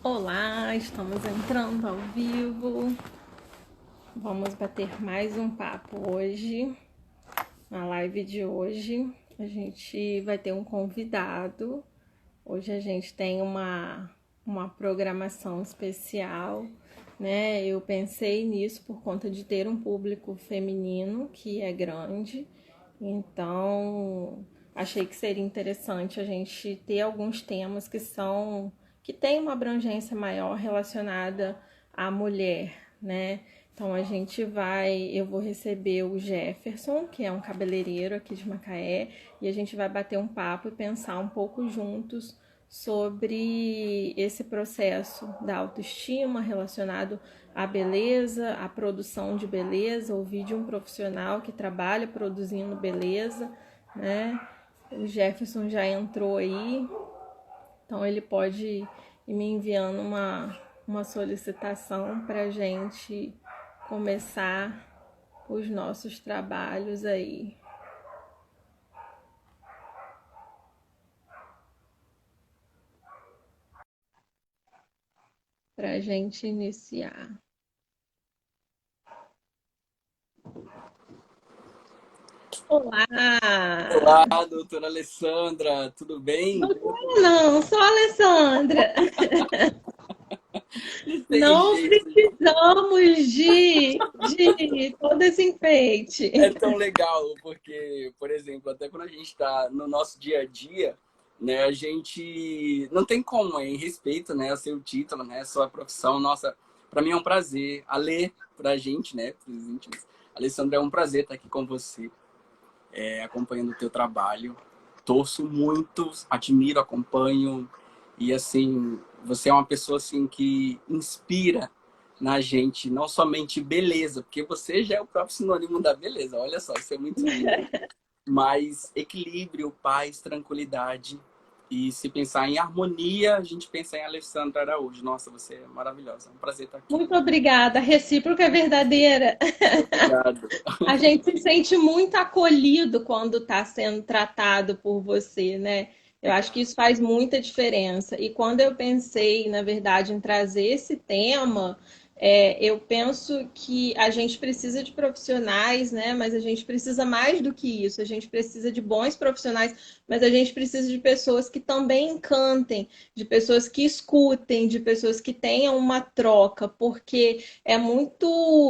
Olá, estamos entrando ao vivo. Vamos bater mais um papo hoje. Na live de hoje, a gente vai ter um convidado. Hoje a gente tem uma programação especial, né? Eu pensei nisso por conta de ter um público feminino que é grande. Então, achei que seria interessante a gente ter alguns temas que têm uma abrangência maior relacionada à mulher, né? Então eu vou receber o Jefferson, que é um cabeleireiro aqui de Macaé, e a gente vai bater um papo e pensar um pouco juntos sobre esse processo da autoestima relacionado à beleza, à produção de beleza, ouvir de um profissional que trabalha produzindo beleza, né? O Jefferson já entrou aí, então ele pode ir me enviando uma solicitação para a gente começar os nossos trabalhos aí. Para a gente iniciar. Olá, Olá! doutora Alessandra, tudo bem? Doutora não, sou a Alessandra. Não tem Não jeito, precisamos de todo esse enfeite. é tão legal, porque, por exemplo, até quando a gente está no nosso dia a dia, né, a gente não tem como, em respeito, né, ao seu título, né, a sua profissão. Nossa, para mim é um prazer, Alê, para a gente, né, para os íntimos. Alessandra, é um prazer estar aqui com você, acompanhando o teu trabalho. Torço muito, admiro, acompanho. E assim, você é uma pessoa assim que inspira na gente, não somente beleza, porque você já é o próprio sinônimo da beleza. Olha só, isso é muito lindo. Mas equilíbrio, paz, tranquilidade. E se pensar em harmonia, a gente pensa em Alessandra Araújo. Nossa, você é maravilhosa. É um prazer estar aqui. Muito obrigada. A recíproca é verdadeira. Obrigado. A gente se sente muito acolhido quando está sendo tratado por você, né? Eu acho que isso faz muita diferença. E quando eu pensei, na verdade, em trazer esse tema, eu penso que a gente precisa de profissionais, né? Mas a gente precisa mais do que isso. A gente precisa de bons profissionais, mas a gente precisa de pessoas que também encantem, de pessoas que escutem, de pessoas que tenham uma troca, porque é muito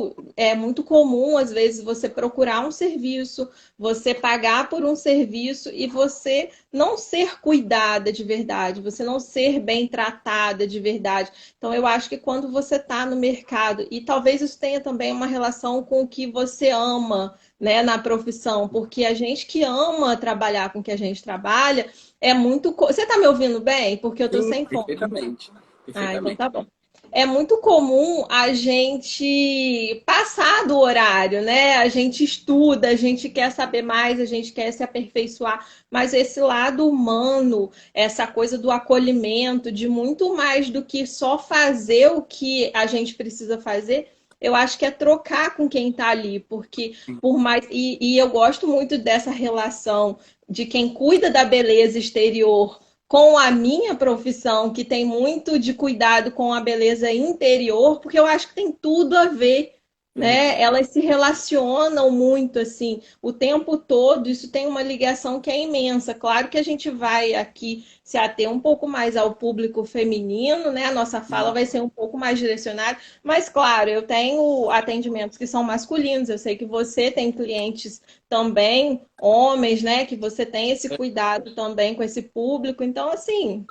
comum, às vezes, você procurar um serviço, você pagar por um serviço e você não ser cuidada de verdade, você não ser bem tratada de verdade. Então, eu acho que quando você está no mercado, e talvez isso tenha também uma relação com o que você ama, né, na profissão, porque a gente que ama trabalhar com o que a gente trabalha é muito. Você está me ouvindo bem? Porque eu estou Sim, sem fome. perfeitamente. Ah, então Perfeitamente. tá bom. É muito comum a gente passar do horário, né? A gente estuda, a gente quer saber mais, a gente quer se aperfeiçoar, mas esse lado humano, essa coisa do acolhimento, de muito mais do que só fazer o que a gente precisa fazer, eu acho que é trocar com quem tá ali, porque por mais. E eu gosto muito dessa relação de quem cuida da beleza exterior com a minha profissão, que tem muito de cuidado com a beleza interior, porque eu acho que tem tudo a ver, né? Elas se relacionam muito assim, o tempo todo, isso tem uma ligação que é imensa. Claro que a gente vai aqui se ater um pouco mais ao público feminino, né? A nossa fala vai ser um pouco mais direcionada, mas claro, eu tenho atendimentos que são masculinos, eu sei que você tem clientes também homens, né? Que você tem esse cuidado também com esse público. Então, assim,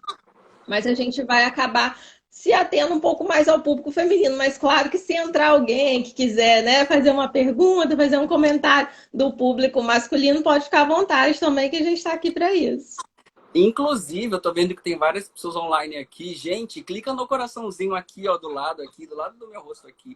mas a gente vai acabar se atendo um pouco mais ao público feminino. Mas claro que se entrar alguém que quiser, né, fazer uma pergunta, fazer um comentário do público masculino, pode ficar à vontade também, que a gente está aqui para isso. Inclusive, eu tô vendo que tem várias pessoas online aqui. Gente, clica no coraçãozinho aqui, ó, do lado do meu rosto aqui.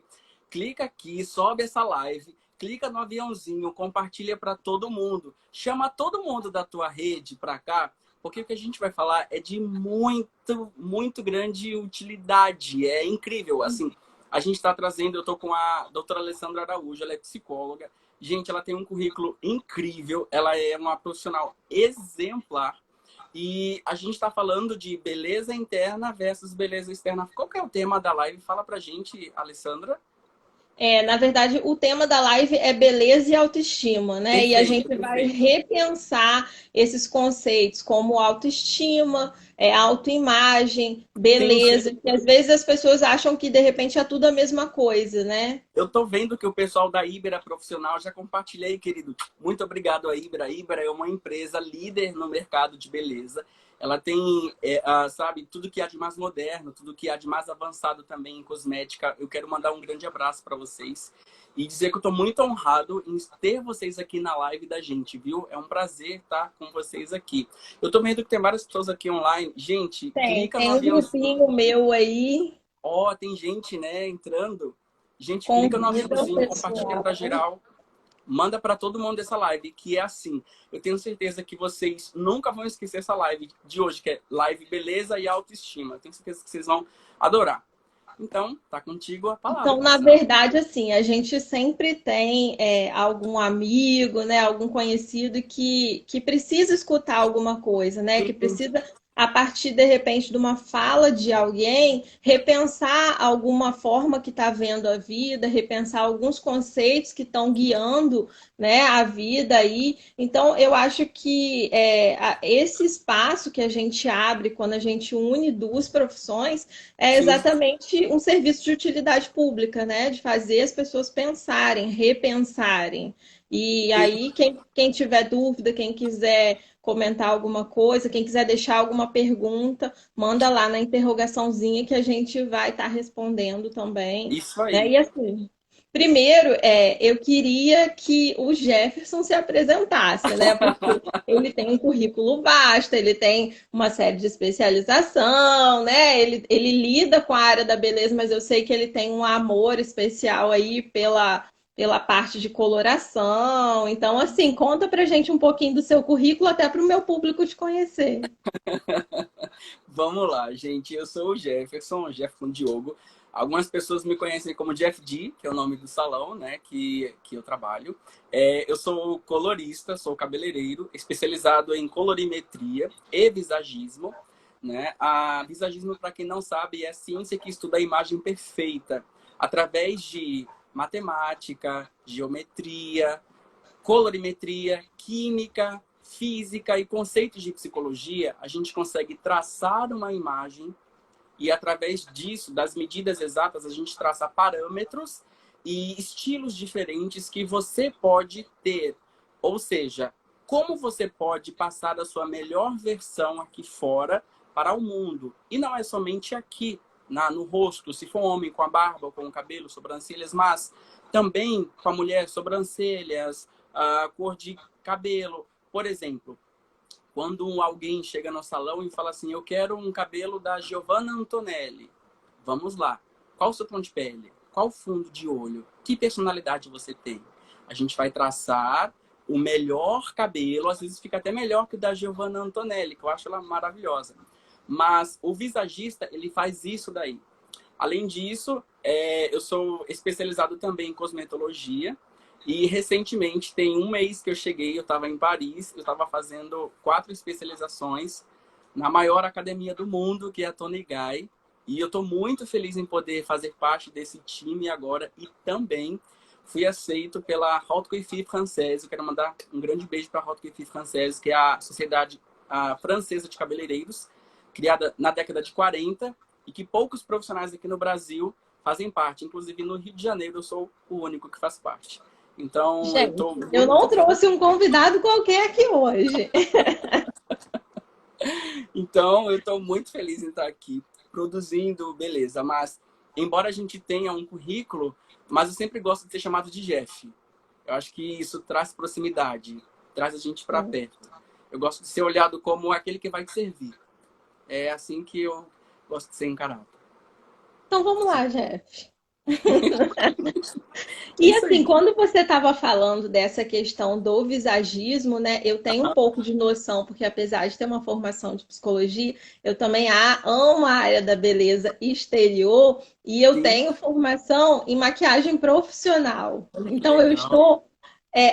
Clica aqui, sobe essa live, clica no aviãozinho, compartilha para todo mundo. Chama todo mundo da tua rede para cá, porque o que a gente vai falar é de muito grande utilidade. É incrível, assim. A gente está trazendo, eu tô com a doutora Alessandra Araújo, ela é psicóloga. Gente, ela tem um currículo incrível, ela é uma profissional exemplar. E a gente está falando de beleza interna versus beleza externa. Qual que é o tema da live? Fala pra gente, Alessandra. Na verdade, o tema da live é beleza e autoestima, né? E a Perfeito, gente vai perfeito. repensar esses conceitos como autoestima, autoimagem, Sim, beleza, sim. que às vezes as pessoas acham que de repente é tudo a mesma coisa, né? Eu tô vendo que o pessoal da Ibera Profissional já compartilhei, querido. Muito obrigado a Ibera. A Ibera é uma empresa líder no mercado de beleza. Ela tem, sabe, tudo que há de mais moderno, tudo que há de mais avançado também em cosmética. Eu quero mandar um grande abraço para vocês e dizer que eu tô muito honrado em ter vocês aqui na live da gente, viu? É um prazer estar com vocês aqui. Eu tô vendo que tem várias pessoas aqui online. Gente, clica no Tem um aviãozinho. grupinho meu aí, Ó, tem gente, né, entrando. Gente, clica no convida o aviãozinho, compartilha pessoal. para geral, manda para todo mundo essa live, que é assim. Eu tenho certeza que vocês nunca vão esquecer essa live de hoje, que é live beleza e autoestima. Eu tenho certeza que vocês vão adorar. Então, tá contigo a palavra, Então, na Alessandra. verdade, assim, a gente sempre tem algum amigo, né, algum conhecido que precisa escutar alguma coisa, né, que Sim, precisa, a partir, de repente, de uma fala de alguém, repensar alguma forma que está vendo a vida, repensar alguns conceitos que estão guiando, né, a vida aí. Então, eu acho que esse espaço que a gente abre quando a gente une duas profissões é sim. exatamente um serviço de utilidade pública, né? De fazer as pessoas pensarem, repensarem. E Sim. aí, quem tiver dúvida, quem quiser comentar alguma coisa, quem quiser deixar alguma pergunta, manda lá na interrogaçãozinha que a gente vai estar respondendo também. Isso Né? aí. E assim, primeiro, eu queria que o Jefferson se apresentasse, né? Porque ele tem um currículo vasto, ele tem uma série de especialização, né? Ele lida com a área da beleza, mas eu sei que ele tem um amor especial aí pela parte de coloração. Então, assim, conta pra gente um pouquinho do seu currículo, até para o meu público te conhecer. Vamos lá, gente. Eu sou o Jefferson Diogo. Algumas pessoas me conhecem como Jeff D, que é o nome do salão, né, que eu trabalho. Eu sou colorista, sou cabeleireiro, especializado em colorimetria e visagismo. Né? A visagismo, para quem não sabe, é a ciência que estuda a imagem perfeita através de matemática, geometria, colorimetria, química, física e conceitos de psicologia, a gente consegue traçar uma imagem e, através disso, das medidas exatas, a gente traça parâmetros e estilos diferentes que você pode ter. Ou seja, como você pode passar a sua melhor versão aqui fora para o mundo. E não é somente aqui, no rosto, se for homem com a barba, com o cabelo, sobrancelhas, mas também com a mulher, sobrancelhas, a cor de cabelo. Por exemplo, quando alguém chega no salão e fala assim, eu quero um cabelo da Giovanna Antonelli. Vamos lá. Qual o seu tom de pele? Qual o fundo de olho? Que personalidade você tem? A gente vai traçar o melhor cabelo, às vezes fica até melhor que o da Giovanna Antonelli, que eu acho ela maravilhosa. Mas o visagista, ele faz isso daí. Além disso, eu sou especializado também em cosmetologia. E recentemente, tem um mês que eu cheguei, eu estava em Paris, eu estava fazendo 4 especializações na maior academia do mundo, que é a Tony Guy. E eu estou muito feliz em poder fazer parte desse time agora e também fui aceito pela Haute Coiffure Française. Eu quero mandar um grande beijo para a Haute Coiffure Française, que é a sociedade francesa de cabeleireiros, criada na década de 40 e que poucos profissionais aqui no Brasil fazem parte. Inclusive, no Rio de Janeiro, eu sou o único que faz parte. Então, eu Gente, estou eu não muito... trouxe um convidado qualquer aqui hoje. Então, eu estou muito feliz em estar aqui produzindo beleza. Mas, embora a gente tenha um currículo, mas eu sempre gosto de ser chamado de Jeff. Eu acho que isso traz proximidade, traz a gente para perto. Eu gosto de ser olhado como aquele que vai te servir. É assim que eu gosto de ser encarado. Então vamos lá, Jeff. É E isso assim, aí. quando você estava falando dessa questão do visagismo, né? Eu tenho um pouco de noção, porque apesar de ter uma formação de psicologia, eu também amo a área da beleza exterior e eu Sim. tenho formação em maquiagem profissional. Olha que Então eu legal. estou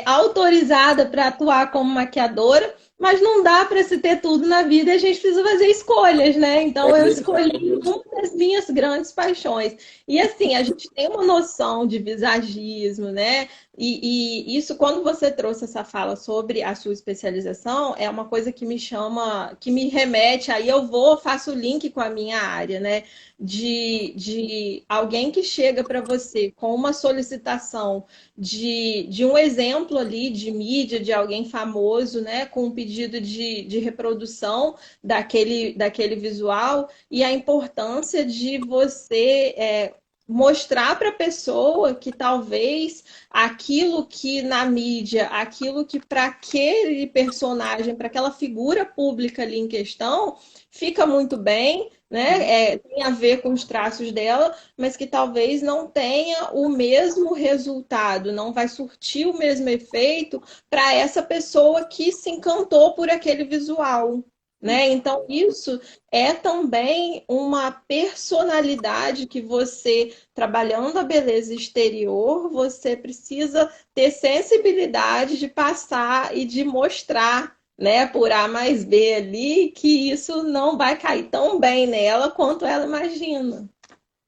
autorizada para atuar como maquiadora, Mas não dá para se ter tudo na vida, a gente precisa fazer escolhas, né? É Então eu escolhi verdade. uma das minhas grandes paixões. E assim, a gente tem uma noção de visagismo, né? E isso, quando você trouxe essa fala sobre a sua especialização, é uma coisa que me chama, que me remete, aí eu vou, faço o link com a minha área, né? De alguém que chega para você com uma solicitação de um exemplo ali de mídia, de alguém famoso, né, com um pedido de reprodução daquele visual, e a importância de você mostrar para a pessoa que talvez aquilo que na mídia, aquilo que para aquele personagem, para aquela figura pública ali em questão, fica muito bem, Uhum. né? Tem a ver com os traços dela, mas que talvez não tenha o mesmo resultado, não vai surtir o mesmo efeito para essa pessoa que se encantou por aquele visual. Né? Então, isso é também uma personalidade que você, trabalhando a beleza exterior, você precisa ter sensibilidade de passar e de mostrar, né, por A mais B ali, que isso não vai cair tão bem nela quanto ela imagina.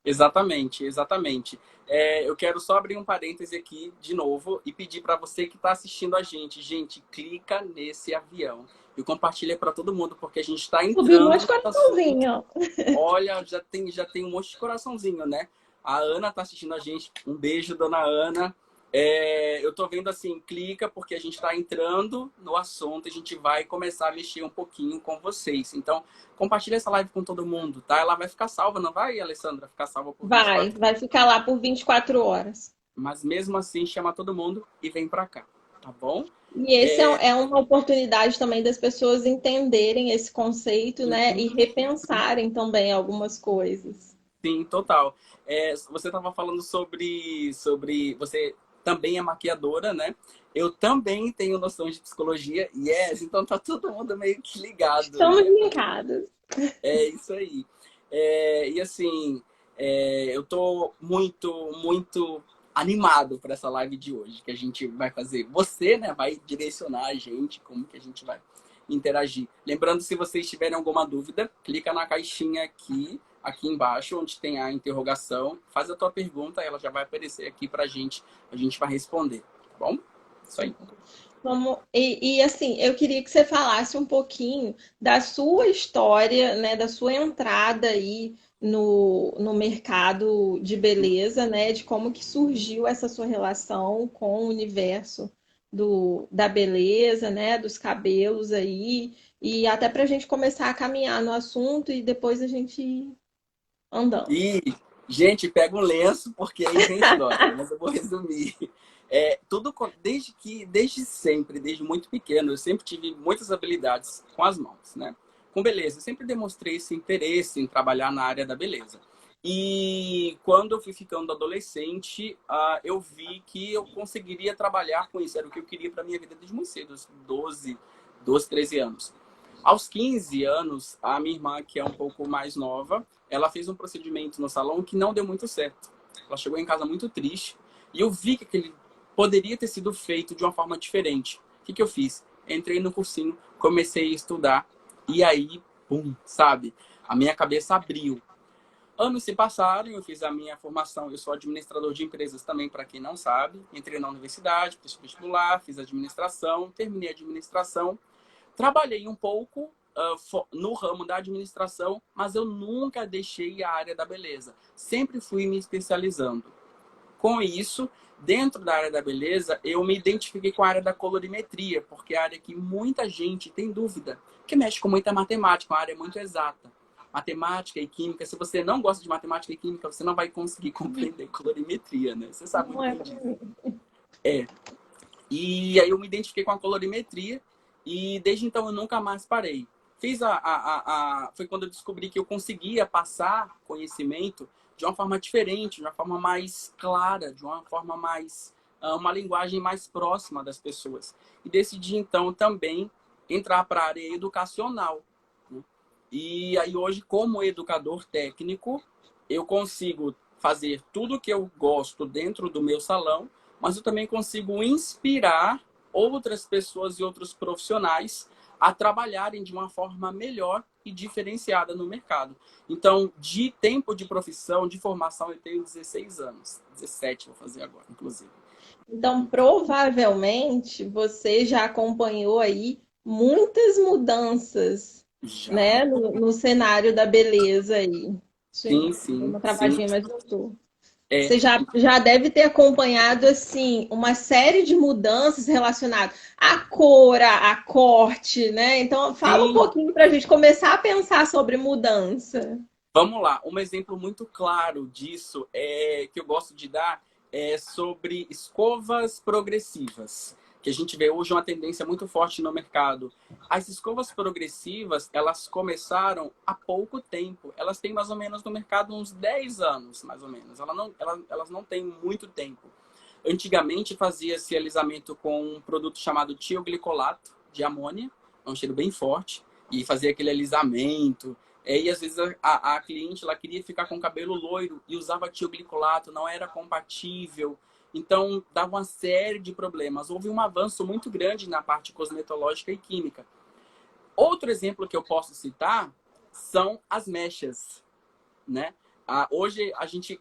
Exatamente, exatamente. Eu quero só abrir um parêntese aqui de novo e pedir para você que está assistindo a gente, gente, clica nesse avião e compartilha para todo mundo, porque a gente está Subiu um monte entrando de no assunto. coraçãozinho. Olha, já tem um monte de coraçãozinho, né? A Ana tá assistindo a gente. Um beijo, dona Ana. Eu tô vendo assim, clica, porque a gente está entrando no assunto, a gente vai começar a mexer um pouquinho com vocês. Então, compartilha essa live com todo mundo, tá? Ela vai ficar salva, não vai, Alessandra? Ficar salva por Vai, 24. vai ficar lá por 24 horas. Mas mesmo assim, chama todo mundo e vem pra cá, tá bom? E esse é uma oportunidade também das pessoas entenderem esse conceito, né? E repensarem também algumas coisas. Sim, total. Você estava falando sobre. Você também é maquiadora, né? Eu também tenho noção de psicologia. Yes, então tá todo mundo meio que ligado, Estamos né? linkados. É isso aí. E assim, eu tô muito, muito animado para essa live de hoje, que a gente vai fazer. Você, né, vai direcionar a gente, como que a gente vai interagir. Lembrando, se vocês tiverem alguma dúvida, clica na caixinha aqui embaixo, onde tem a interrogação, faz a tua pergunta, ela já vai aparecer aqui pra gente, a gente vai responder, tá bom? Isso aí. Assim, eu queria que você falasse um pouquinho da sua história, né, da sua entrada aí no mercado de beleza, né, de como que surgiu essa sua relação com o universo da beleza, né, dos cabelos aí, e até para a gente começar a caminhar no assunto e depois a gente ir andando. E, gente, pega um lenço, porque aí vem história, mas eu vou resumir. Desde sempre, desde muito pequeno, eu sempre tive muitas habilidades com as mãos, né? Com beleza, eu sempre demonstrei esse interesse em trabalhar na área da beleza. E quando eu fui ficando adolescente, eu vi que eu conseguiria trabalhar com isso. Era o que eu queria para minha vida desde muito cedo, aos 12, 13 anos. Aos 15 anos, a minha irmã, que é um pouco mais nova, ela fez um procedimento no salão que não deu muito certo. Ela chegou em casa muito triste e eu vi que aquele poderia ter sido feito de uma forma diferente. O que eu fiz? Entrei no cursinho, comecei a estudar e aí, pum, sabe? A minha cabeça abriu. Anos se passaram, eu fiz a minha formação, eu sou administrador de empresas também, para quem não sabe. Entrei na universidade, fiz vestibular, fiz administração, terminei a administração. Trabalhei um pouco no ramo da administração, mas eu nunca deixei a área da beleza. Sempre fui me especializando. Com isso, dentro da área da beleza, eu me identifiquei com a área da colorimetria, porque é a área que muita gente tem dúvida, que mexe com muita matemática, uma área muito exata. Matemática e química, se você não gosta de matemática e química, você não vai conseguir compreender colorimetria, né? Você sabe Não muito é bem pra disso. mim. E aí eu me identifiquei com a colorimetria e desde então eu nunca mais parei. Foi quando eu descobri que eu conseguia passar conhecimento de uma forma diferente, de uma forma mais clara, de uma forma mais uma linguagem mais próxima das pessoas. E decidi então também entrar para a área educacional, né? E aí hoje, como educador técnico, eu consigo fazer tudo o que eu gosto dentro do meu salão, mas eu também consigo inspirar outras pessoas e outros profissionais a trabalharem de uma forma melhor e diferenciada no mercado. Então, de tempo de profissão, de formação, eu tenho 16 anos. 17 vou fazer agora, inclusive. Então, provavelmente, você já acompanhou aí muitas mudanças, Já. né, no cenário da beleza aí. Deixa eu Sim, dar sim, uma sim. travadinha, mas voltou. É, Você já deve ter acompanhado, assim, uma série de mudanças relacionadas à cor, à corte, né? Então, fala um sim. pouquinho para a gente começar a pensar sobre mudança. Vamos lá. Um exemplo muito claro disso que eu gosto de dar é sobre escovas progressivas, que a gente vê hoje uma tendência muito forte no mercado. As escovas progressivas, elas começaram há pouco tempo. Elas têm mais ou menos no mercado uns 10 anos, mais ou menos. Elas não têm muito tempo. Antigamente fazia-se alisamento com um produto chamado tioglicolato de amônia, é um cheiro bem forte, e fazia aquele alisamento. E às vezes a cliente ela queria ficar com o cabelo loiro e usava tioglicolato, não era compatível. Então, dava uma série de problemas. Houve um avanço muito grande na parte cosmetológica e química. Outro exemplo que eu posso citar são as mechas, né? Hoje,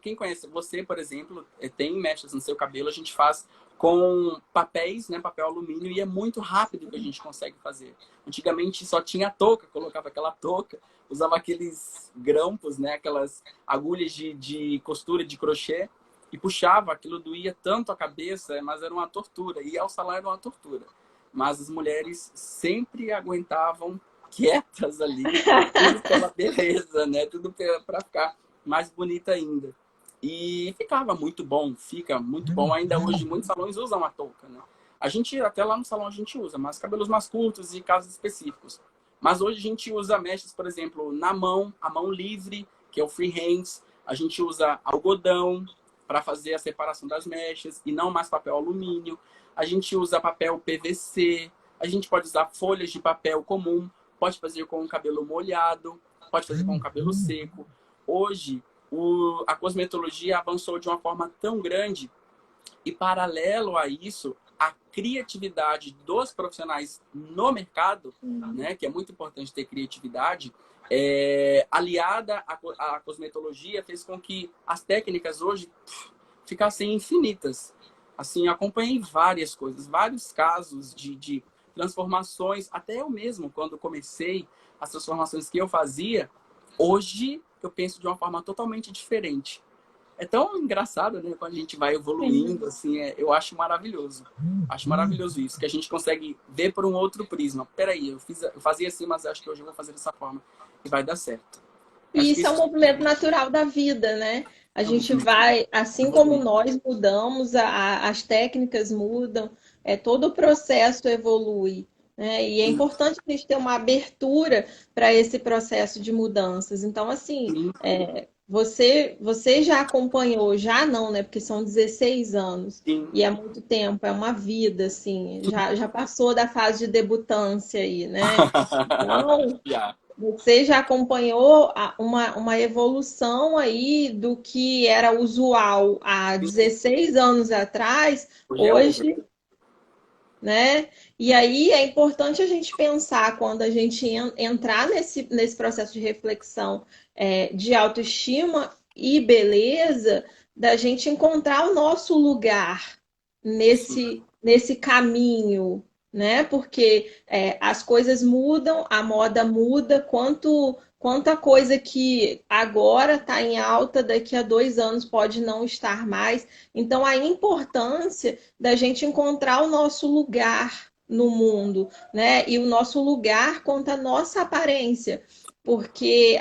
quem conhece você, por exemplo, tem mechas no seu cabelo, a gente faz com papéis, né, papel alumínio, e é muito rápido que a gente consegue fazer. Antigamente só tinha a touca, colocava aquela touca, usava aqueles grampos, né, aquelas agulhas de costura, de crochê, e puxava, aquilo doía tanto a cabeça, mas era uma tortura, e ao salão era uma tortura. Mas as mulheres sempre aguentavam quietas ali, tudo pela beleza, né, tudo para ficar mais bonita ainda. E ficava muito bom, fica muito bom. Ainda hoje, muitos salões usam a touca, né? A gente, até lá no salão a gente usa, mas cabelos mais curtos e casos específicos. Mas hoje a gente usa mechas, por exemplo, na mão, a mão livre, que é o freehands. A gente usa algodão para fazer a separação das mechas e não mais papel alumínio. A gente usa papel PVC. A gente pode usar folhas de papel comum. Pode fazer com o cabelo molhado, pode fazer com o cabelo seco. Hoje, a cosmetologia avançou de uma forma tão grande e, paralelo a isso, a criatividade dos profissionais no mercado, né, que é muito importante ter criatividade, aliada à cosmetologia, fez com que as técnicas hoje ficassem infinitas. Assim, acompanhei várias coisas, vários casos de transformações, até eu mesmo, quando comecei as transformações que eu fazia, hoje eu penso de uma forma totalmente diferente. É tão engraçado, né? Quando a gente vai evoluindo, assim, eu acho maravilhoso. Acho maravilhoso isso, que a gente consegue ver por um outro prisma. Peraí, eu fazia assim, mas acho que hoje eu vou fazer dessa forma e vai dar certo. E Acho que isso é um isso movimento natural da vida, né? A é gente muito vai, assim como evoluir. nós mudamos, as técnicas mudam, todo o processo evolui, né? E é importante a gente ter uma abertura para esse processo de mudanças. Então, assim, Sim, você já acompanhou, já não, né? Porque são 16 anos sim. e é muito tempo, é uma vida, assim, já passou da fase de debutância aí, né? Então, Já. você já acompanhou uma evolução aí do que era usual há Sim. 16 anos atrás, Hoje é outra. hoje, né? E aí é importante a gente pensar quando a gente entrar nesse processo de reflexão de autoestima e beleza, da gente encontrar o nosso lugar Sim. nesse caminho, né? Porque as coisas mudam, a moda muda, quanta coisa que agora está em alta, daqui a 2 anos pode não estar mais. Então, a importância da gente encontrar o nosso lugar no mundo, né? E o nosso lugar conta a nossa aparência, porque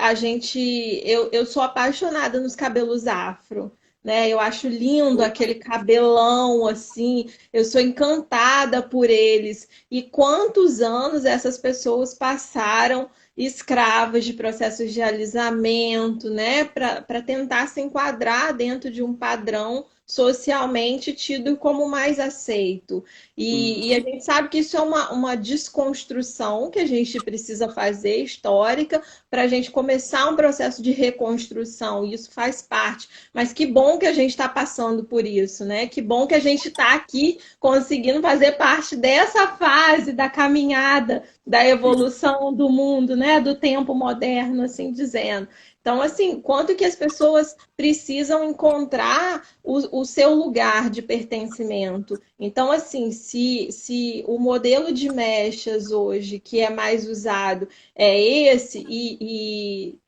eu sou apaixonada nos cabelos afro, né? Eu acho lindo aquele cabelão assim, eu sou encantada por eles. E quantos anos essas pessoas passaram escravas de processos de alisamento, né? Para tentar se enquadrar dentro de um padrão socialmente tido como mais aceito. E a gente sabe que isso é uma desconstrução que a gente precisa fazer, histórica, para a gente começar um processo de reconstrução, e isso faz parte. Mas que bom que a gente está passando por isso, né? Que bom que a gente está aqui conseguindo fazer parte dessa fase da caminhada, da evolução do mundo, né? Do tempo moderno, assim dizendo. Então, assim, quanto que as pessoas precisam encontrar o seu lugar de pertencimento. Então, assim, se o modelo de mechas hoje que é mais usado é esse,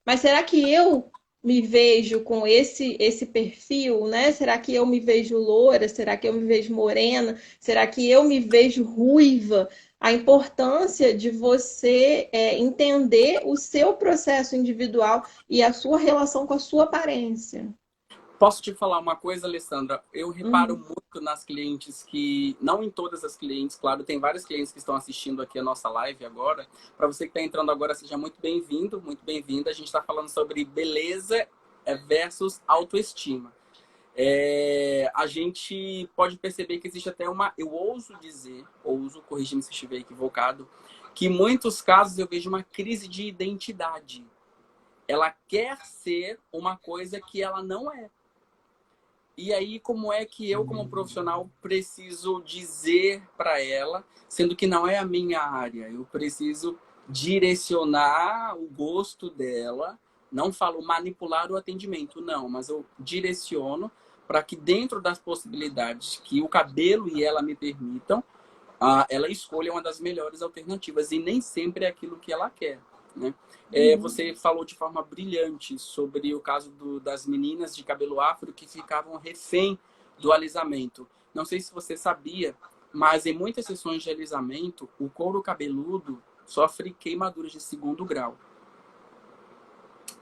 mas será que eu me vejo com esse perfil, né? Será que eu me vejo loura? Será que eu me vejo morena? Será que eu me vejo ruiva? A importância de você entender o seu processo individual e a sua relação com a sua aparência. Posso te falar uma coisa, Alessandra? Eu reparo Uhum. muito nas clientes que, não em todas as clientes, claro, tem vários clientes que estão assistindo aqui a nossa live agora. Para você que está entrando agora, seja muito bem-vindo, muito bem-vinda. A gente está falando sobre beleza versus autoestima. A gente pode perceber que existe até uma, eu ouso dizer, corrija-me se estiver equivocado, que em muitos casos eu vejo uma crise de identidade. Ela quer ser uma coisa que ela não é. E aí, como é que eu, como profissional, preciso dizer para ela, sendo que não é a minha área, eu preciso direcionar o gosto dela, não falo manipular o atendimento, não, mas eu direciono para que dentro das possibilidades que o cabelo e ela me permitam, ela escolha uma das melhores alternativas e nem sempre é aquilo que ela quer, né? Você falou de forma brilhante sobre o caso das meninas de cabelo afro que ficavam refém do alisamento. Não sei se você sabia, mas em muitas sessões de alisamento, o couro cabeludo sofre queimaduras de segundo grau,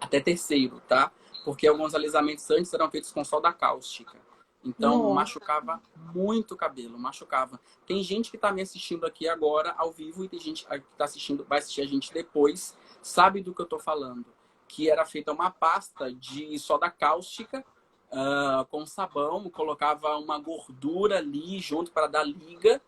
até terceiro, tá? Porque alguns alisamentos antes eram feitos com soda cáustica. Então, Nossa. machucava muito o cabelo, machucava. Tem gente que está me assistindo aqui agora, ao vivo, e tem gente que tá assistindo, vai assistir a gente depois, sabe do que eu estou falando. Que era feita uma pasta de soda cáustica com sabão, colocava uma gordura ali junto para dar liga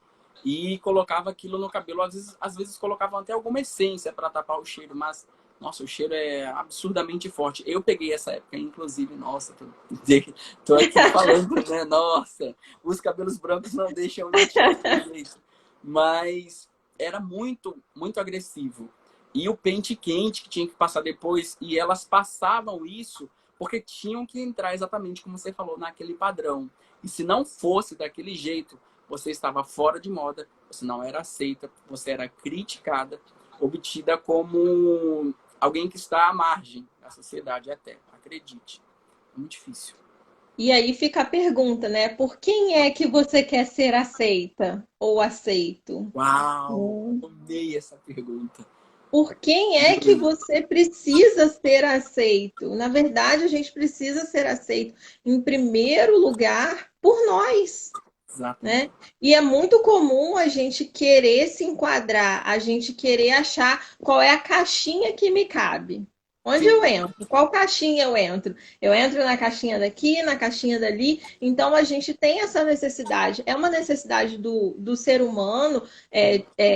e colocava aquilo no cabelo. Às vezes colocavam até alguma essência para tapar o cheiro, mas nossa, o cheiro é absurdamente forte. Eu peguei essa época, inclusive, nossa, tô aqui falando, né? Nossa, os cabelos brancos não deixam mentir desse jeito. Mas era muito, muito agressivo. E o pente quente que tinha que passar depois, e elas passavam isso porque tinham que entrar exatamente como você falou, naquele padrão. E se não fosse daquele jeito, você estava fora de moda, você não era aceita, você era criticada, obtida como alguém que está à margem da sociedade até, acredite. É muito difícil. E aí fica a pergunta, né? Por quem é que você quer ser aceita ou aceito? Uau! Amei essa pergunta. Por quem é que você precisa ser aceito? Na verdade, a gente precisa ser aceito, em primeiro lugar, por nós, Exatamente. né? E é muito comum a gente querer se enquadrar, a gente querer achar qual é a caixinha que me cabe. Onde Sim, eu entro? Qual caixinha eu entro? Eu entro na caixinha daqui, na caixinha dali. Então a gente tem essa necessidade. É uma necessidade do ser humano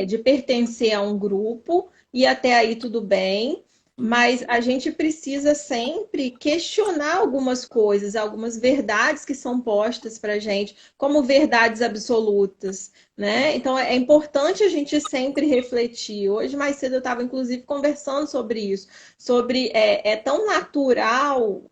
de pertencer a um grupo, e até aí tudo bem. Mas a gente precisa sempre questionar algumas coisas, algumas verdades que são postas para a gente como verdades absolutas, né? Então é importante a gente sempre refletir. Hoje, mais cedo, eu estava inclusive conversando sobre isso, sobre é tão natural,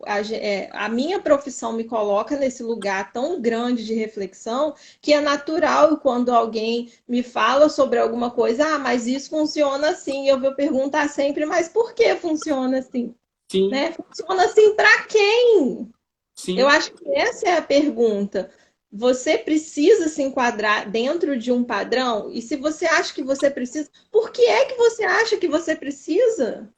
a minha profissão me coloca nesse lugar tão grande de reflexão, que é natural quando alguém me fala sobre alguma coisa, mas isso funciona assim, eu vou perguntar sempre, mas por que funciona assim? sim, Né? Funciona assim para quem? Eu sim. acho que essa é a pergunta. Você precisa se enquadrar dentro de um padrão? E se você acha que você precisa, por que é que você acha que você precisa?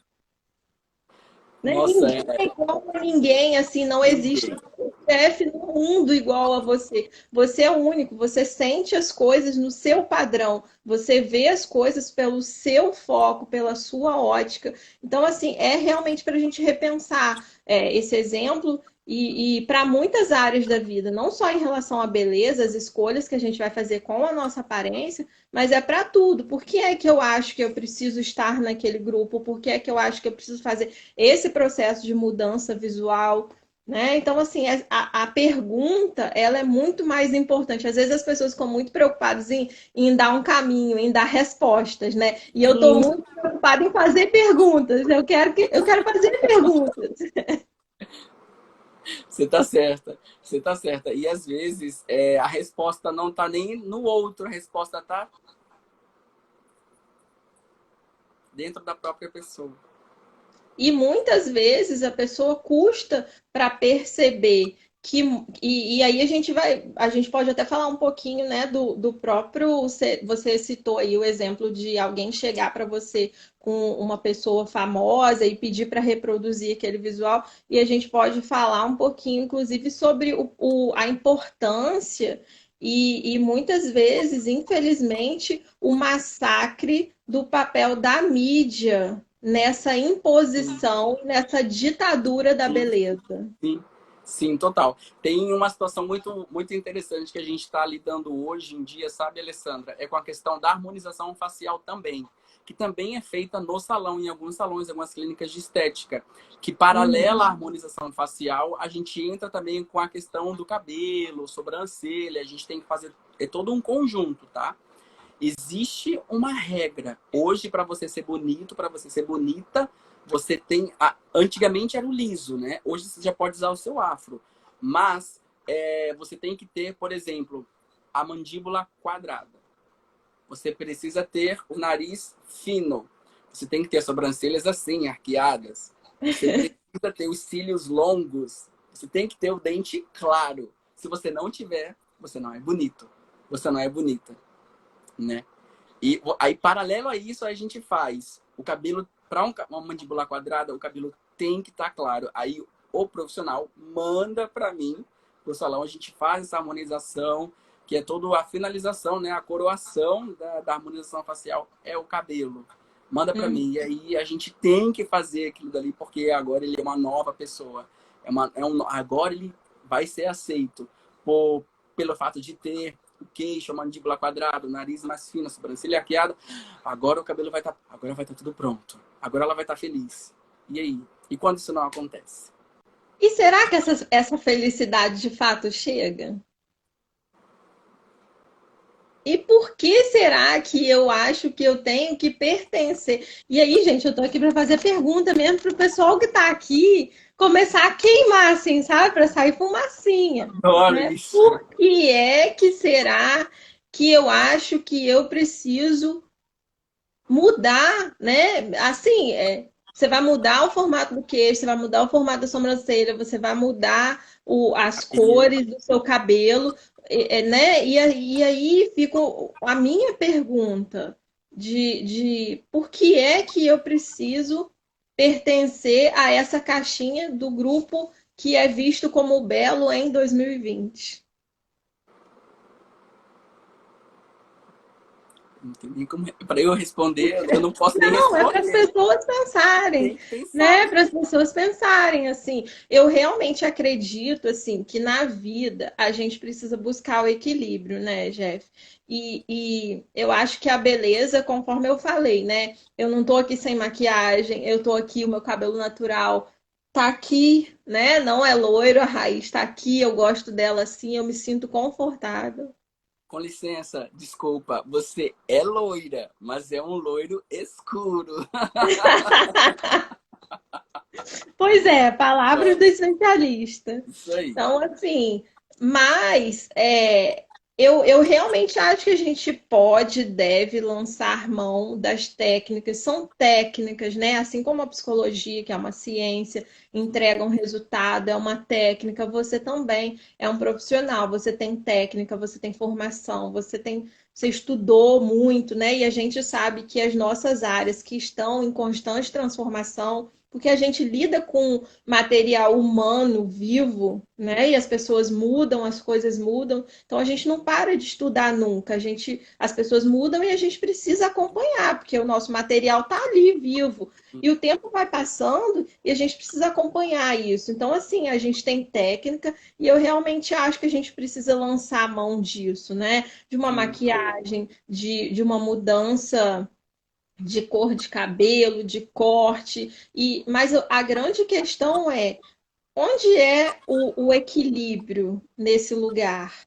Né? Nossa, Ninguém é igual a ninguém, assim, não existe ninguém. um chefe no mundo igual a você. Você é único, você sente as coisas no seu padrão, você vê as coisas pelo seu foco, pela sua ótica. Então, assim, é realmente para a gente repensar esse exemplo E para muitas áreas da vida, não só em relação à beleza, as escolhas que a gente vai fazer com a nossa aparência, mas é para tudo. Por que é que eu acho que eu preciso estar naquele grupo? Por que é que eu acho que eu preciso fazer esse processo de mudança visual? Né? Então, assim, a pergunta ela é muito mais importante. Às vezes as pessoas ficam muito preocupadas em dar um caminho, em dar respostas, né? E eu estou Sim, muito preocupada em fazer perguntas. Eu quero fazer perguntas. você tá certa. Você tá certa. E às vezes a resposta não tá nem no outro, a resposta tá dentro da própria pessoa. E muitas vezes a pessoa custa para perceber que. E aí a gente pode até falar um pouquinho, né, do próprio. Você citou aí o exemplo de alguém chegar para você com uma pessoa famosa e pedir para reproduzir aquele visual, e a gente pode falar um pouquinho, inclusive, sobre a importância. E muitas vezes, infelizmente, o massacre do papel da mídia nessa Sim, imposição, nessa ditadura da sim, beleza. sim, sim, total. Tem uma situação muito interessante que a gente está lidando hoje em dia, sabe, Alessandra? É com a questão da harmonização facial também, que também é feita no salão, em alguns salões, em algumas clínicas de estética, que Uhum. paralela à harmonização facial, a gente entra também com a questão do cabelo, sobrancelha, a gente tem que fazer todo um conjunto, tá? Existe uma regra. Hoje, para você ser bonito, para você ser bonita, você tem. Antigamente era o liso, né? Hoje você já pode usar o seu afro. Mas você tem que ter, por exemplo, a mandíbula quadrada. Você precisa ter o nariz fino. Você tem que ter as sobrancelhas assim, arqueadas. Você precisa ter os cílios longos. Você tem que ter o dente claro. Se você não tiver, você não é bonito. Você não é bonita, né? E aí, paralelo a isso, a gente faz o cabelo para uma mandíbula quadrada, o cabelo tem que estar claro. Aí o profissional manda para mim, pro salão, a gente faz essa harmonização, que é toda a finalização, né? A coroação da harmonização facial é o cabelo. Manda para Uhum. mim. E aí a gente tem que fazer aquilo dali, porque agora ele é uma nova pessoa. Agora ele vai ser aceito pelo fato de ter o queixo, a mandíbula quadrada, o nariz mais fino, a sobrancelha arqueada. Agora o cabelo agora vai estar tudo pronto. Agora ela vai estar feliz. E aí? E quando isso não acontece? E será que essa felicidade de fato chega? E por que será que eu acho que eu tenho que pertencer? E aí, gente, eu tô aqui para fazer pergunta mesmo pro pessoal que tá aqui começar a queimar, assim, sabe? Para sair fumacinha, Adoro né? isso. Por que é que será que eu acho que eu preciso mudar, né? Assim, você vai mudar o formato do queixo, você vai mudar o formato da sobrancelha, você vai mudar as Cabelo. cores do seu cabelo, né? E aí fica a minha pergunta de por que é que eu preciso pertencer a essa caixinha do grupo que é visto como belo em 2020? Não tem nem como. Para eu responder, eu não posso nem Não, é para as responder. pessoas pensarem, Tem que pensar. né? Para as pessoas pensarem assim. Eu realmente acredito assim que na vida a gente precisa buscar o equilíbrio, né, Jeff? E eu acho que a beleza, conforme eu falei, né? Eu não tô aqui sem maquiagem, eu tô aqui, o meu cabelo natural tá aqui, né? Não é loiro, a raiz tá aqui, eu gosto dela assim, eu me sinto confortável. Com licença, desculpa, você é loira, mas é um loiro escuro. Pois é, palavras do É, especialista. isso aí. Então, assim, mas eu realmente acho que a gente pode, deve lançar mão das técnicas. São técnicas, né? Assim como a psicologia, que é uma ciência, entrega um resultado, é uma técnica. Você também é um profissional. Você tem técnica, você tem formação, você estudou muito, né? E a gente sabe que as nossas áreas que estão em constante transformação porque a gente lida com material humano vivo, né? E as pessoas mudam, as coisas mudam, então a gente não para de estudar nunca. As pessoas mudam e a gente precisa acompanhar, porque o nosso material está ali vivo. E o tempo vai passando e a gente precisa acompanhar isso. Então, assim, a gente tem técnica e eu realmente acho que a gente precisa lançar a mão disso, né? De uma Sim. maquiagem, de uma mudança de cor de cabelo, de corte. Mas a grande questão é onde é o equilíbrio nesse lugar?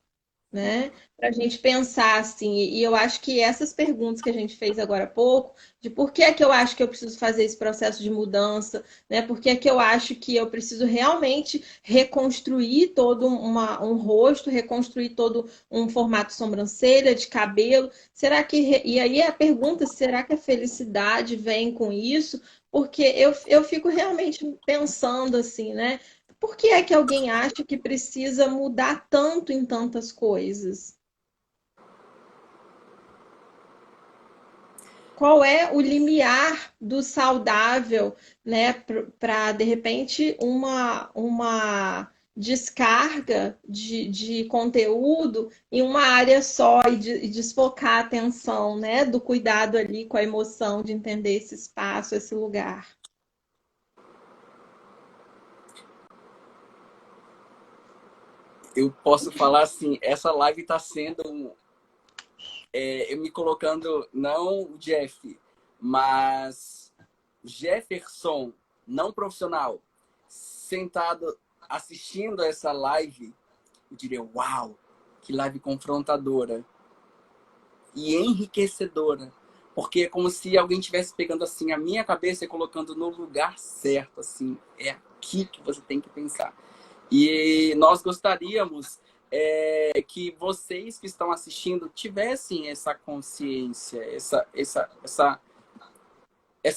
Né? Para a gente pensar assim, e eu acho que essas perguntas que a gente fez agora há pouco, de por que é que eu acho que eu preciso fazer esse processo de mudança, né? Por que é que eu acho que eu preciso realmente reconstruir todo um rosto, reconstruir todo um formato de sobrancelha, de cabelo? Será que. E aí a pergunta, será que a felicidade vem com isso? Porque eu fico realmente pensando assim, né? Por que é que alguém acha que precisa mudar tanto em tantas coisas? Qual é o limiar do saudável, né, para de repente uma descarga de conteúdo em uma área só e desfocar a atenção, né, do cuidado ali com a emoção, de entender esse espaço, esse lugar. Eu posso falar assim, essa live está sendo eu me colocando não o Jeff, mas Jefferson, não profissional, sentado assistindo essa live, eu diria, uau, que live confrontadora e enriquecedora. Porque é como se alguém estivesse pegando assim a minha cabeça e colocando no lugar certo, assim, é aqui que você tem que pensar. E nós gostaríamos que vocês que estão assistindo tivessem essa consciência, essa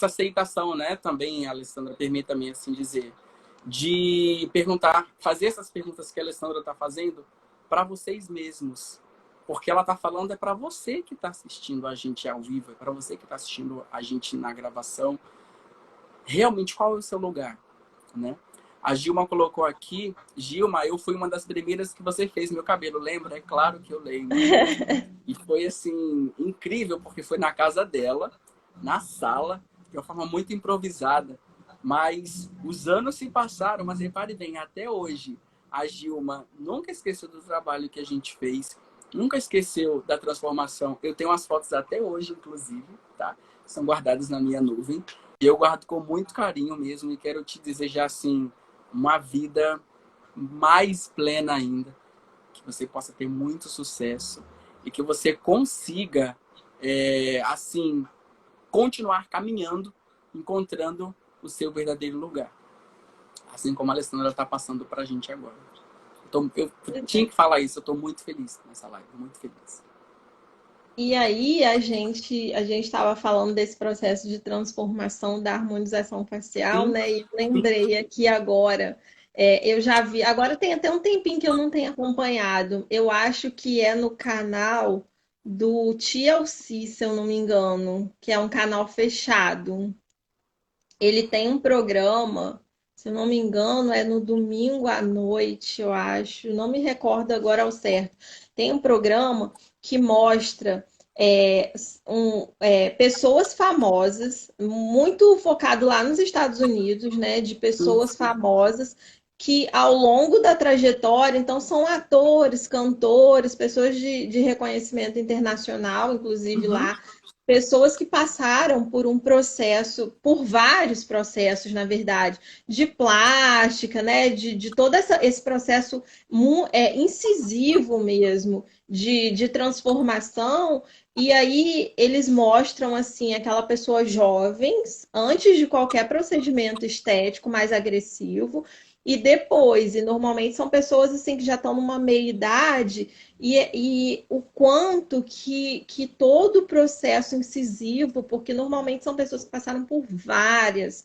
aceitação, né? Também, Alessandra, permita-me assim dizer, de perguntar, fazer essas perguntas que a Alessandra está fazendo para vocês mesmos. Porque ela está falando é para você que está assistindo a gente ao vivo, é para você que está assistindo a gente na gravação. Realmente, qual é o seu lugar, né? A Gilma colocou aqui, Gilma, eu fui uma das primeiras que você fez meu cabelo, lembra? É claro que eu lembro. E foi, assim, incrível, porque foi na casa dela, na sala, de uma forma muito improvisada. Mas os anos se passaram, mas repare bem, até hoje, a Gilma nunca esqueceu do trabalho que a gente fez, nunca esqueceu da transformação. Eu tenho as fotos até hoje, inclusive, tá? São guardadas na minha nuvem. E eu guardo com muito carinho mesmo e quero te desejar, assim, uma vida mais plena ainda, que você possa ter muito sucesso e que você consiga, assim, continuar caminhando, encontrando o seu verdadeiro lugar. Assim como a Alessandra está passando para a gente agora. Eu tinha que falar isso, eu estou muito feliz nessa live, muito feliz. E aí a gente estava falando desse processo de transformação da harmonização facial, Sim, né? E eu lembrei aqui agora, eu já vi, agora tem até um tempinho que eu não tenho acompanhado. Eu acho que é no canal do TLC, se eu não me engano, que é um canal fechado. Ele tem um programa, se eu não me engano, é no domingo à noite, eu acho. Não me recordo agora ao certo. Tem um programa que mostra pessoas famosas, muito focado lá nos Estados Unidos, né? De pessoas famosas que ao longo da trajetória, então são atores, cantores, pessoas de reconhecimento internacional, inclusive uhum. lá, pessoas que passaram por um processo, por vários processos, na verdade, de plástica, né? De todo esse processo incisivo mesmo, de transformação. E aí eles mostram assim aquela pessoa jovens, antes de qualquer procedimento estético mais agressivo, e depois, e normalmente são pessoas assim que já estão numa meia idade e o quanto que todo o processo incisivo, porque normalmente são pessoas que passaram por várias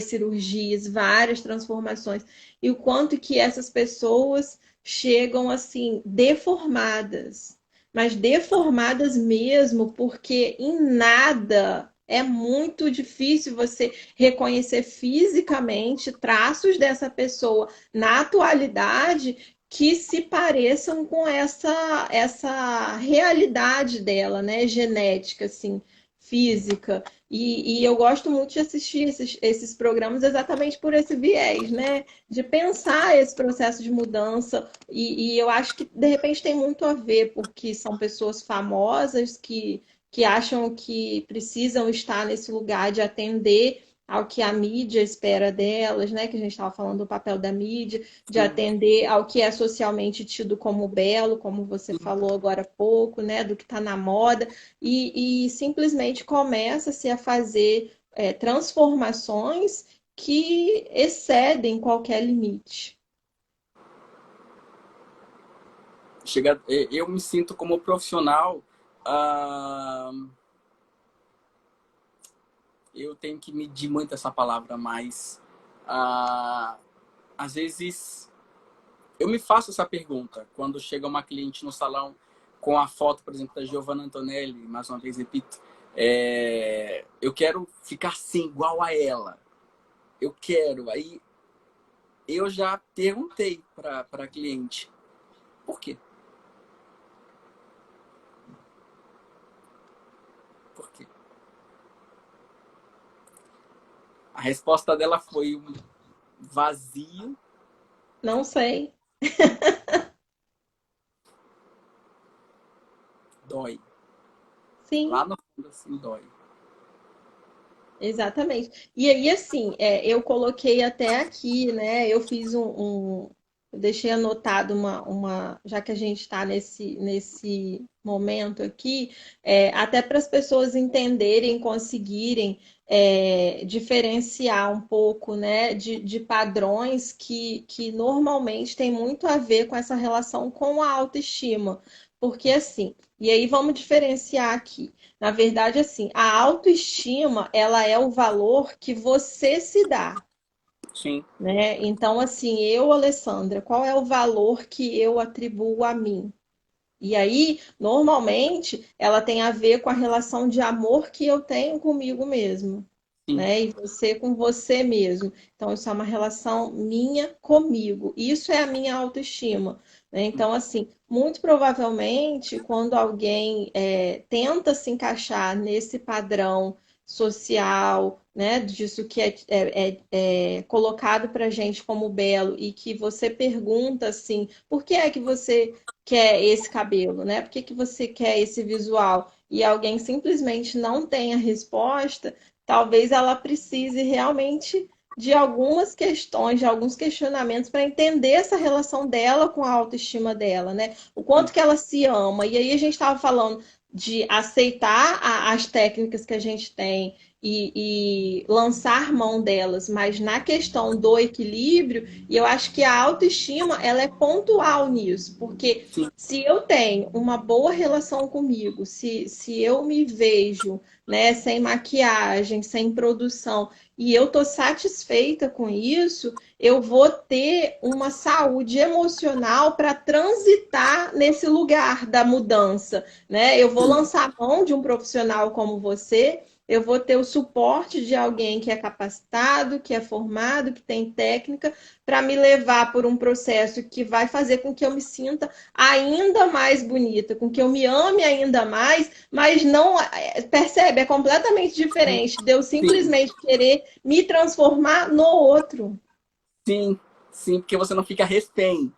cirurgias, várias transformações, e o quanto que essas pessoas chegam assim, deformadas, mas deformadas mesmo, porque em nada É muito difícil você reconhecer fisicamente traços dessa pessoa na atualidade que se pareçam com essa realidade dela, né? Genética, assim, física. E eu gosto muito de assistir esses programas exatamente por esse viés, né? De pensar esse processo de mudança. E eu acho que, de repente, tem muito a ver, porque são pessoas famosas que acham que precisam estar nesse lugar de atender ao que a mídia espera delas, né? Que a gente estava falando do papel da mídia, de Sim, atender ao que é socialmente tido como belo, como você sim. falou agora há pouco, né? Do que está na moda, e simplesmente começa-se a fazer transformações que excedem qualquer limite. Eu me sinto como profissional, ah, eu tenho que medir muito essa palavra, mas ah, às vezes eu me faço essa pergunta quando chega uma cliente no salão com a foto, por exemplo, da Giovanna Antonelli, mais uma vez repito, eu quero ficar assim, igual a ela. Eu quero. Aí eu já perguntei para a cliente, por quê? Por quê? A resposta dela foi um vazio, Não sei. dói. Sim. Lá no fundo, assim, dói. Exatamente. E aí, assim, eu coloquei até aqui, né? Eu fiz eu deixei anotado já que a gente está nesse momento aqui, até para as pessoas entenderem, conseguirem diferenciar um pouco, né, de padrões que normalmente tem muito a ver com essa relação com a autoestima. Porque assim, e aí vamos diferenciar aqui. Na verdade, assim, a autoestima, ela é o valor que você se dá, Sim, né? Então, assim, eu, Alessandra, qual é o valor que eu atribuo a mim? E aí, normalmente, ela tem a ver com a relação de amor que eu tenho comigo mesmo, sim. né? E você com você mesmo. Então, isso é uma relação minha comigo. Isso é a minha autoestima, né? Então, assim, muito provavelmente, quando alguém tenta se encaixar nesse padrão social, né, disso que é colocado para gente como belo e que você pergunta assim, por que é que você quer esse cabelo, né? Por que que você quer esse visual? E alguém simplesmente não tem a resposta, talvez ela precise realmente de algumas questões, de alguns questionamentos para entender essa relação dela com a autoestima dela, né? O quanto que ela se ama. E aí a gente estava falando de aceitar as técnicas que a gente tem e lançar mão delas, mas na questão do equilíbrio, e eu acho que a autoestima ela é pontual nisso, porque Sim, se eu tenho uma boa relação comigo, se eu me vejo, né, sem maquiagem, sem produção, e eu tô satisfeita com isso, eu vou ter uma saúde emocional para transitar nesse lugar da mudança, né? Eu vou sim, lançar mão de um profissional como você, eu vou ter o suporte de alguém que é capacitado, que é formado, que tem técnica, para me levar por um processo que vai fazer com que eu me sinta ainda mais bonita, com que eu me ame ainda mais, mas não percebe, é completamente diferente de eu sim, simplesmente querer me transformar no outro. sim, sim, porque você não fica refém.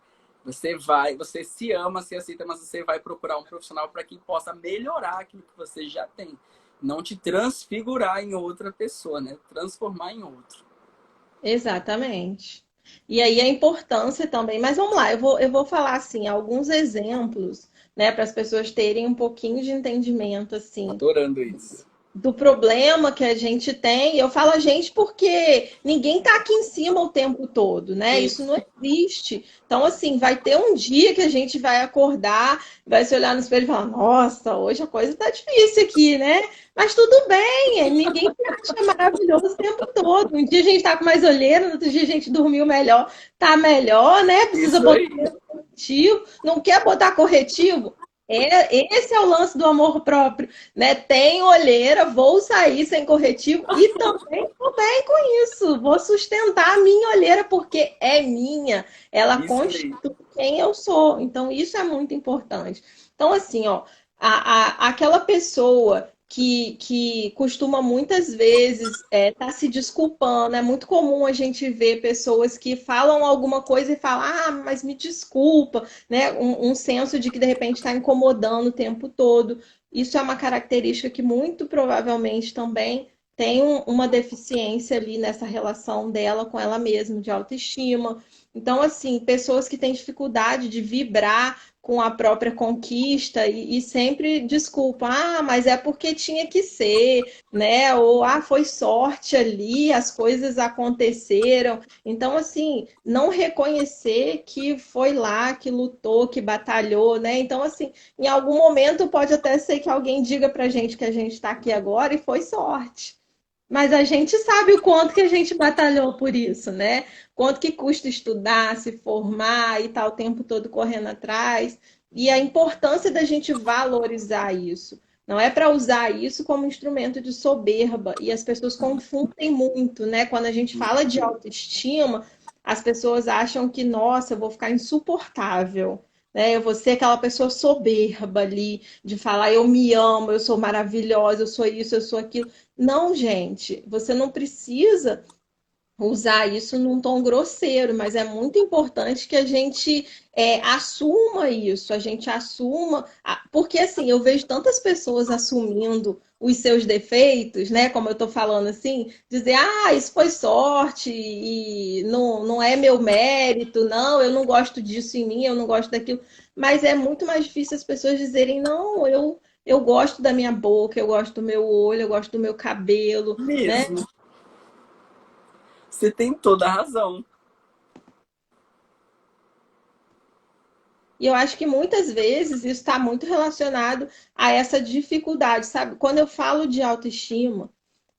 Você se ama, se aceita, mas você vai procurar um profissional para que possa melhorar aquilo que você já tem. Não te transfigurar em outra pessoa, né? Transformar em outro. Exatamente. E aí a importância também, mas vamos lá, eu vou falar assim, alguns exemplos, né, para as pessoas terem um pouquinho de entendimento assim Adorando isso. do problema que a gente tem. Eu falo a gente porque ninguém está aqui em cima o tempo todo, né? Sim, Isso não existe. Então, assim, vai ter um dia que a gente vai acordar, vai se olhar no espelho e falar: Nossa, hoje a coisa tá difícil aqui, né? Mas tudo bem, ninguém se acha maravilhoso o tempo todo. Um dia a gente tá com mais olheira, no outro dia a gente dormiu melhor, tá melhor, né? Precisa isso botar aí. corretivo, não quer botar corretivo? Esse é o lance do amor próprio, né? Tem olheira, vou sair sem corretivo e também tô bem com isso. Vou sustentar a minha olheira porque é minha. Ela Isso aí. constitui quem eu sou. Então, isso é muito importante. Então, assim, ó, aquela pessoa que costuma muitas vezes tá se desculpando. É muito comum a gente ver pessoas que falam alguma coisa e falam, ah, mas me desculpa, né? Um senso de que de repente está incomodando o tempo todo. Isso é uma característica que muito provavelmente também tem uma deficiência ali nessa relação dela com ela mesma, de autoestima. Então, assim, pessoas que têm dificuldade de vibrar com a própria conquista e sempre desculpa, ah, mas é porque tinha que ser, né? Ou ah, foi sorte ali, as coisas aconteceram. Então, assim, não reconhecer que foi lá, que lutou, que batalhou, né? Então, assim, em algum momento pode até ser que alguém diga pra gente que a gente está aqui agora e foi sorte. Mas a gente sabe o quanto que a gente batalhou por isso, né? Quanto que custa estudar, se formar e tal, o tempo todo correndo atrás. E a importância da gente valorizar isso. Não é para usar isso como instrumento de soberba. E as pessoas confundem muito, né? Quando a gente fala de autoestima, as pessoas acham que, nossa, eu vou ficar insuportável. Né? Eu vou ser aquela pessoa soberba ali, de falar eu me amo, eu sou maravilhosa, eu sou isso, eu sou aquilo. Não, gente, você não precisa usar isso num tom grosseiro, mas é muito importante que a gente assuma isso, a gente assuma, porque assim, eu vejo tantas pessoas assumindo os seus defeitos, né? Como eu tô falando assim, dizer, ah, isso foi sorte e não é meu mérito, não, eu não gosto disso em mim, eu não gosto daquilo, mas é muito mais difícil as pessoas dizerem, não, eu gosto da minha boca, eu gosto do meu olho, eu gosto do meu cabelo, né? Mesmo. Você tem toda a razão. E eu acho que muitas vezes isso está muito relacionado a essa dificuldade, sabe? Quando eu falo de autoestima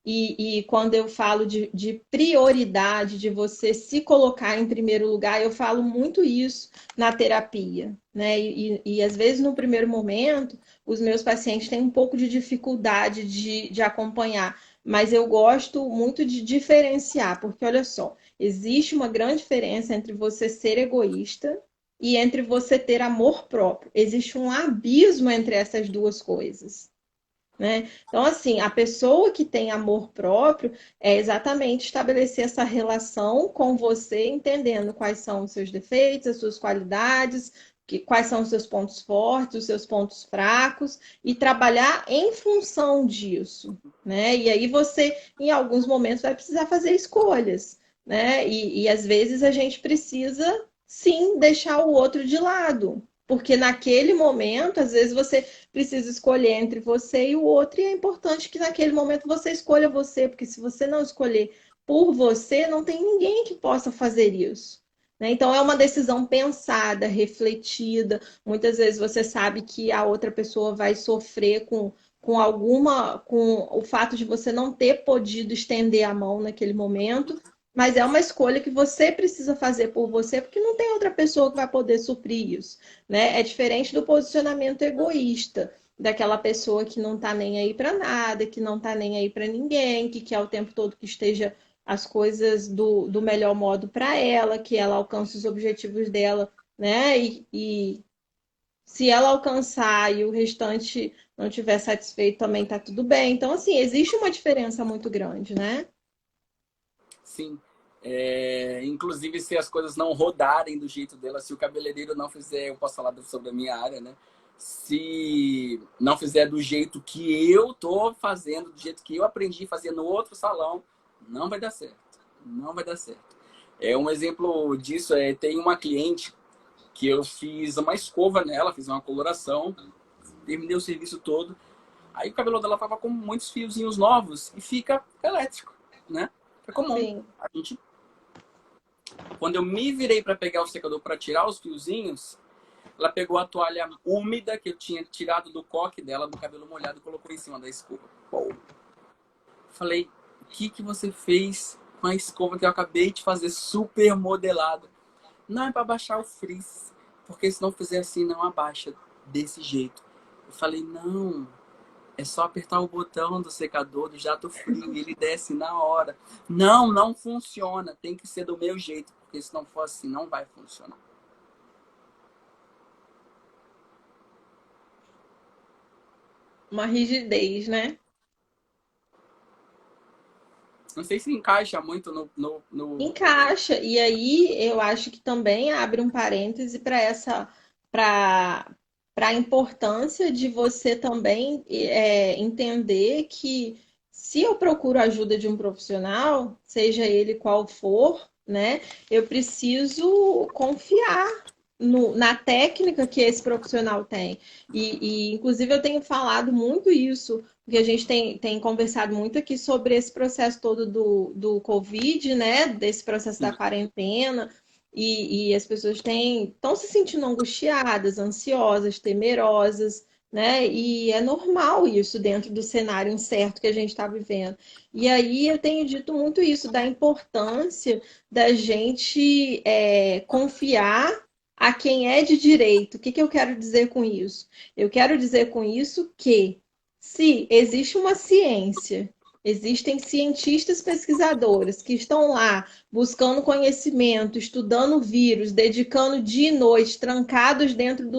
e quando eu falo de prioridade, de você se colocar em primeiro lugar, eu falo muito isso na terapia, né? E às vezes no primeiro momento, os meus pacientes têm um pouco de dificuldade de acompanhar, mas eu gosto muito de diferenciar, porque olha só, existe uma grande diferença entre você ser egoísta e entre você ter amor próprio. Existe um abismo entre essas duas coisas. Né? Então, assim, a pessoa que tem amor próprio é exatamente estabelecer essa relação com você, entendendo quais são os seus defeitos, as suas qualidades, quais são os seus pontos fortes, os seus pontos fracos, e trabalhar em função disso. Né? E aí você, em alguns momentos, vai precisar fazer escolhas. Né? E às vezes a gente precisa sim deixar o outro de lado. Porque naquele momento, às vezes você precisa escolher entre você e o outro, e é importante que naquele momento você escolha você, porque se você não escolher por você, não tem ninguém que possa fazer isso. Né? Então é uma decisão pensada, refletida. Muitas vezes você sabe que a outra pessoa vai sofrer com o fato de você não ter podido estender a mão naquele momento, mas é uma escolha que você precisa fazer por você, porque não tem outra pessoa que vai poder suprir isso, né? É diferente do posicionamento egoísta, daquela pessoa que não tá nem aí para nada, que não tá nem aí para ninguém, que quer o tempo todo que esteja as coisas do melhor modo para ela, que ela alcance os objetivos dela, né? E se ela alcançar e o restante não tiver satisfeito, também tá tudo bem. Então, assim, existe uma diferença muito grande, né? Sim. Inclusive, se as coisas não rodarem do jeito dela, se o cabeleireiro não fizer, eu posso falar sobre a minha área, né? Se não fizer do jeito que eu tô fazendo, do jeito que eu aprendi a fazer no outro salão, não vai dar certo. Não vai dar certo. Um exemplo disso tem uma cliente que eu fiz uma escova nela, fiz uma coloração, terminei o serviço todo. Aí o cabelo dela tava com muitos fiozinhos novos e fica elétrico, né? É comum. Sim. A gente, quando eu me virei para pegar o secador para tirar os fiozinhos, ela pegou a toalha úmida que eu tinha tirado do coque dela, do cabelo molhado, e colocou em cima da escova. Pô. Falei, o que você fez com a escova que eu acabei de fazer super modelada? Não, é para baixar o frizz, porque se não fizer assim, não abaixa. desse jeito. Eu falei, não, é só apertar o botão do secador do jato frio e ele desce na hora. Não, não funciona. Tem que ser do meu jeito, porque se não for assim, não vai funcionar. Uma rigidez, né? Não sei se encaixa muito no... Encaixa. E aí eu acho que também abre um parêntese para para a importância de você também entender que se eu procuro a ajuda de um profissional, seja ele qual for, né, eu preciso confiar na técnica que esse profissional tem. Inclusive, eu tenho falado muito isso, porque a gente tem conversado muito aqui sobre esse processo todo do Covid, né? Desse processo da Sim, quarentena, e as pessoas estão se sentindo angustiadas, ansiosas, temerosas, né? E é normal isso dentro do cenário incerto que a gente está vivendo. E aí eu tenho dito muito isso, da importância da gente confiar a quem é de direito. O que que eu quero dizer com isso? Eu quero dizer com isso que se existe uma ciência, existem cientistas pesquisadores que estão lá buscando conhecimento, estudando vírus, dedicando dia e noite, trancados dentro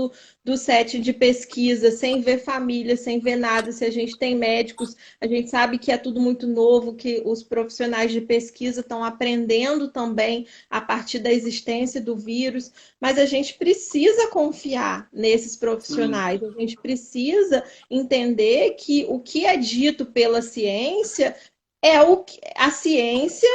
do set de pesquisa, sem ver família, sem ver nada. Se a gente tem médicos, a gente sabe que é tudo muito novo, que os profissionais de pesquisa estão aprendendo também a partir da existência do vírus, mas a gente precisa confiar nesses sim, profissionais, a gente precisa entender que o que é dito pela ciência é o que a ciência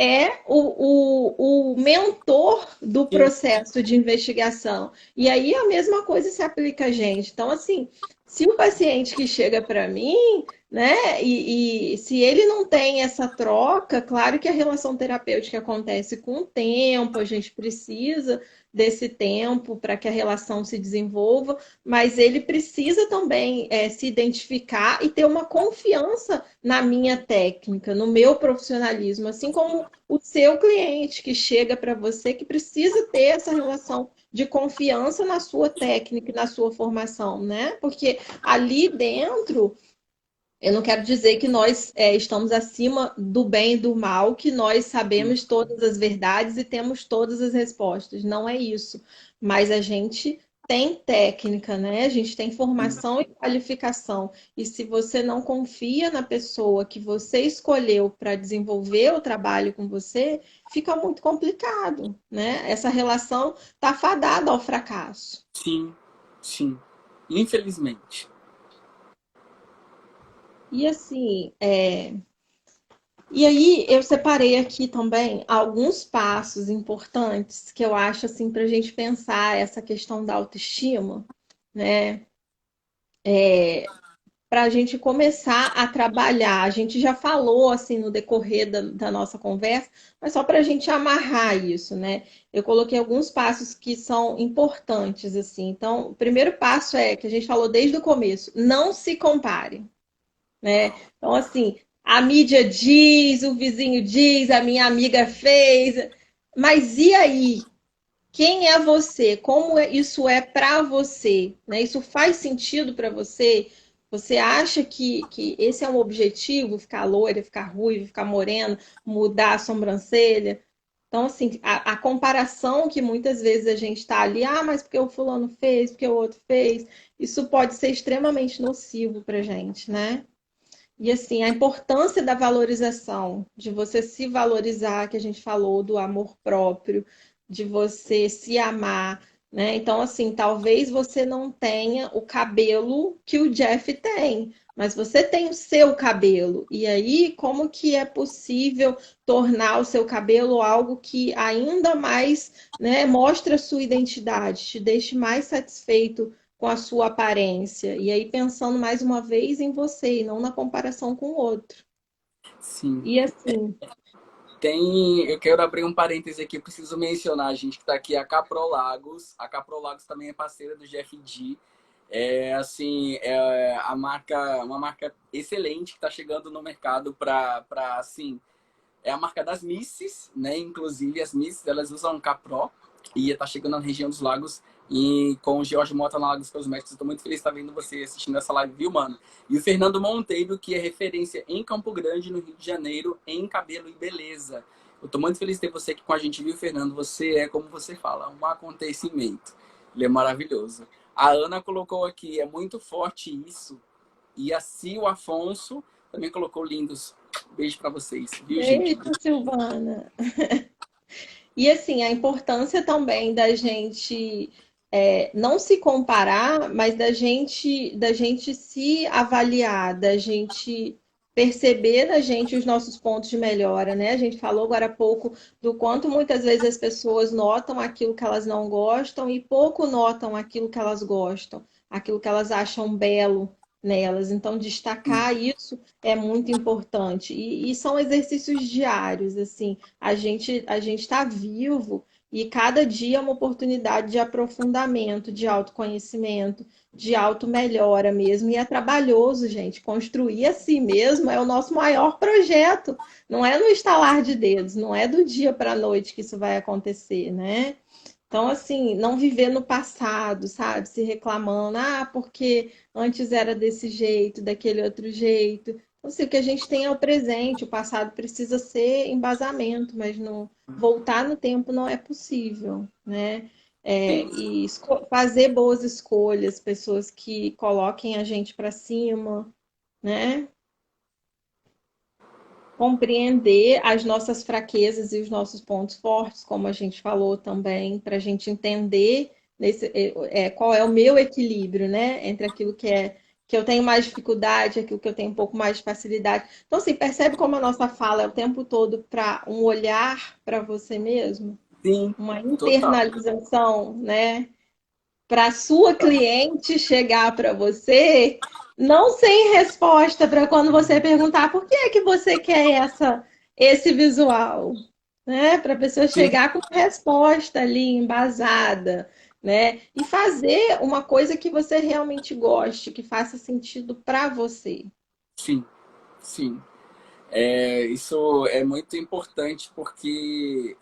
é o mentor do sim. processo de investigação. E aí a mesma coisa se aplica a gente. Então, assim, se o paciente que chega para mim, né, e se ele não tem essa troca, claro que a relação terapêutica acontece com o tempo, a gente precisa desse tempo para que a relação se desenvolva, mas ele precisa também se identificar e ter uma confiança na minha técnica, no meu profissionalismo, assim como o seu cliente que chega para você que precisa ter essa relação de confiança na sua técnica e na sua formação, né? Porque ali dentro eu não quero dizer que nós estamos acima do bem e do mal, que nós Sim. sabemos todas as verdades e temos todas as respostas. Não é isso. Mas a gente tem técnica, né? A gente tem formação e qualificação. E se você não confia na pessoa que você escolheu para desenvolver o trabalho com você, fica muito complicado, né? Essa relação está fadada ao fracasso. Sim, sim. Infelizmente. E assim, e aí eu separei aqui também alguns passos importantes que eu acho assim para a gente pensar essa questão da autoestima, né? Para a gente começar a trabalhar. A gente já falou assim no decorrer da nossa conversa, mas só para a gente amarrar isso, né? Eu coloquei alguns passos que são importantes assim. Então, o primeiro passo é que a gente falou desde o começo: não se compare, né? Então, assim, a mídia diz, o vizinho diz, a minha amiga fez, mas e aí? Quem é você? Isso é para você? Né? Isso faz sentido para você? Você acha que esse é um objetivo? Ficar loira, ficar ruiva, ficar morena, mudar a sobrancelha? Então, assim, a comparação que muitas vezes a gente está ali, mas porque o fulano fez, porque o outro fez, isso pode ser extremamente nocivo para gente, né? E assim, a importância da valorização, de você se valorizar, que a gente falou do amor próprio, de você se amar, né? Então, assim, talvez você não tenha o cabelo que o Jeff tem, mas você tem o seu cabelo. E aí, como que é possível tornar o seu cabelo algo que ainda mais, né, mostre a sua identidade, te deixe mais satisfeito com a sua aparência. E aí pensando mais uma vez em você e não na comparação com o outro. Sim. E assim, Eu quero abrir um parêntese aqui, preciso mencionar, a gente que está aqui, a Caprolagos. A Caprolagos também é parceira do GFG. É assim, é a marca, uma marca excelente que está chegando no mercado para assim, é a marca das Misses, né? Inclusive as Misses, elas usam Capro. e tá chegando na região dos lagos e com o George Mota na Lagos Cosméticos. Estou muito feliz de estar vendo você assistindo essa live, viu, mano? E o Fernando Monteiro, que é referência em Campo Grande, no Rio de Janeiro, em cabelo e beleza. Eu tô muito feliz de ter você aqui com a gente, viu, Fernando? Você é, como você fala, um acontecimento. Ele é maravilhoso. A Ana colocou aqui, é muito forte isso. E a Sil Afonso também colocou lindos. Beijo para vocês, viu, gente? Beijo, Silvana. E assim, a importância também da gente não se comparar, mas da gente se avaliar, da gente perceber na gente os nossos pontos de melhora, né? A gente falou agora há pouco do quanto muitas vezes as pessoas notam aquilo que elas não gostam e pouco notam aquilo que elas gostam, aquilo que elas acham belo nelas. Então, destacar isso é muito importante. E são exercícios diários, assim. A gente está vivo e cada dia é uma oportunidade de aprofundamento, de autoconhecimento, de auto-melhora mesmo. E é trabalhoso, gente. Construir a si mesmo é o nosso maior projeto. Não é no estalar de dedos, não é do dia para a noite que isso vai acontecer, né? Então, assim, não viver no passado, sabe? Se reclamando, porque antes era desse jeito, daquele outro jeito. Então, assim, o que a gente tem é o presente, o passado precisa ser embasamento, mas não, voltar no tempo não é possível, né? Sim, E fazer boas escolhas, pessoas que coloquem a gente para cima, né? Compreender as nossas fraquezas e os nossos pontos fortes, como a gente falou também, para a gente entender qual é o meu equilíbrio, né? Entre aquilo que eu tenho mais dificuldade, aquilo que eu tenho um pouco mais de facilidade. Então, assim, percebe como a nossa fala é o tempo todo para um olhar para você mesmo, sim, uma total. internalização, né? Para a sua cliente chegar para você, não sem resposta para quando você perguntar por que é que você quer esse visual, né? Para a pessoa Sim, chegar com uma resposta ali embasada, né? E fazer uma coisa que você realmente goste, que faça sentido para você. sim, sim. É, isso é muito importante porque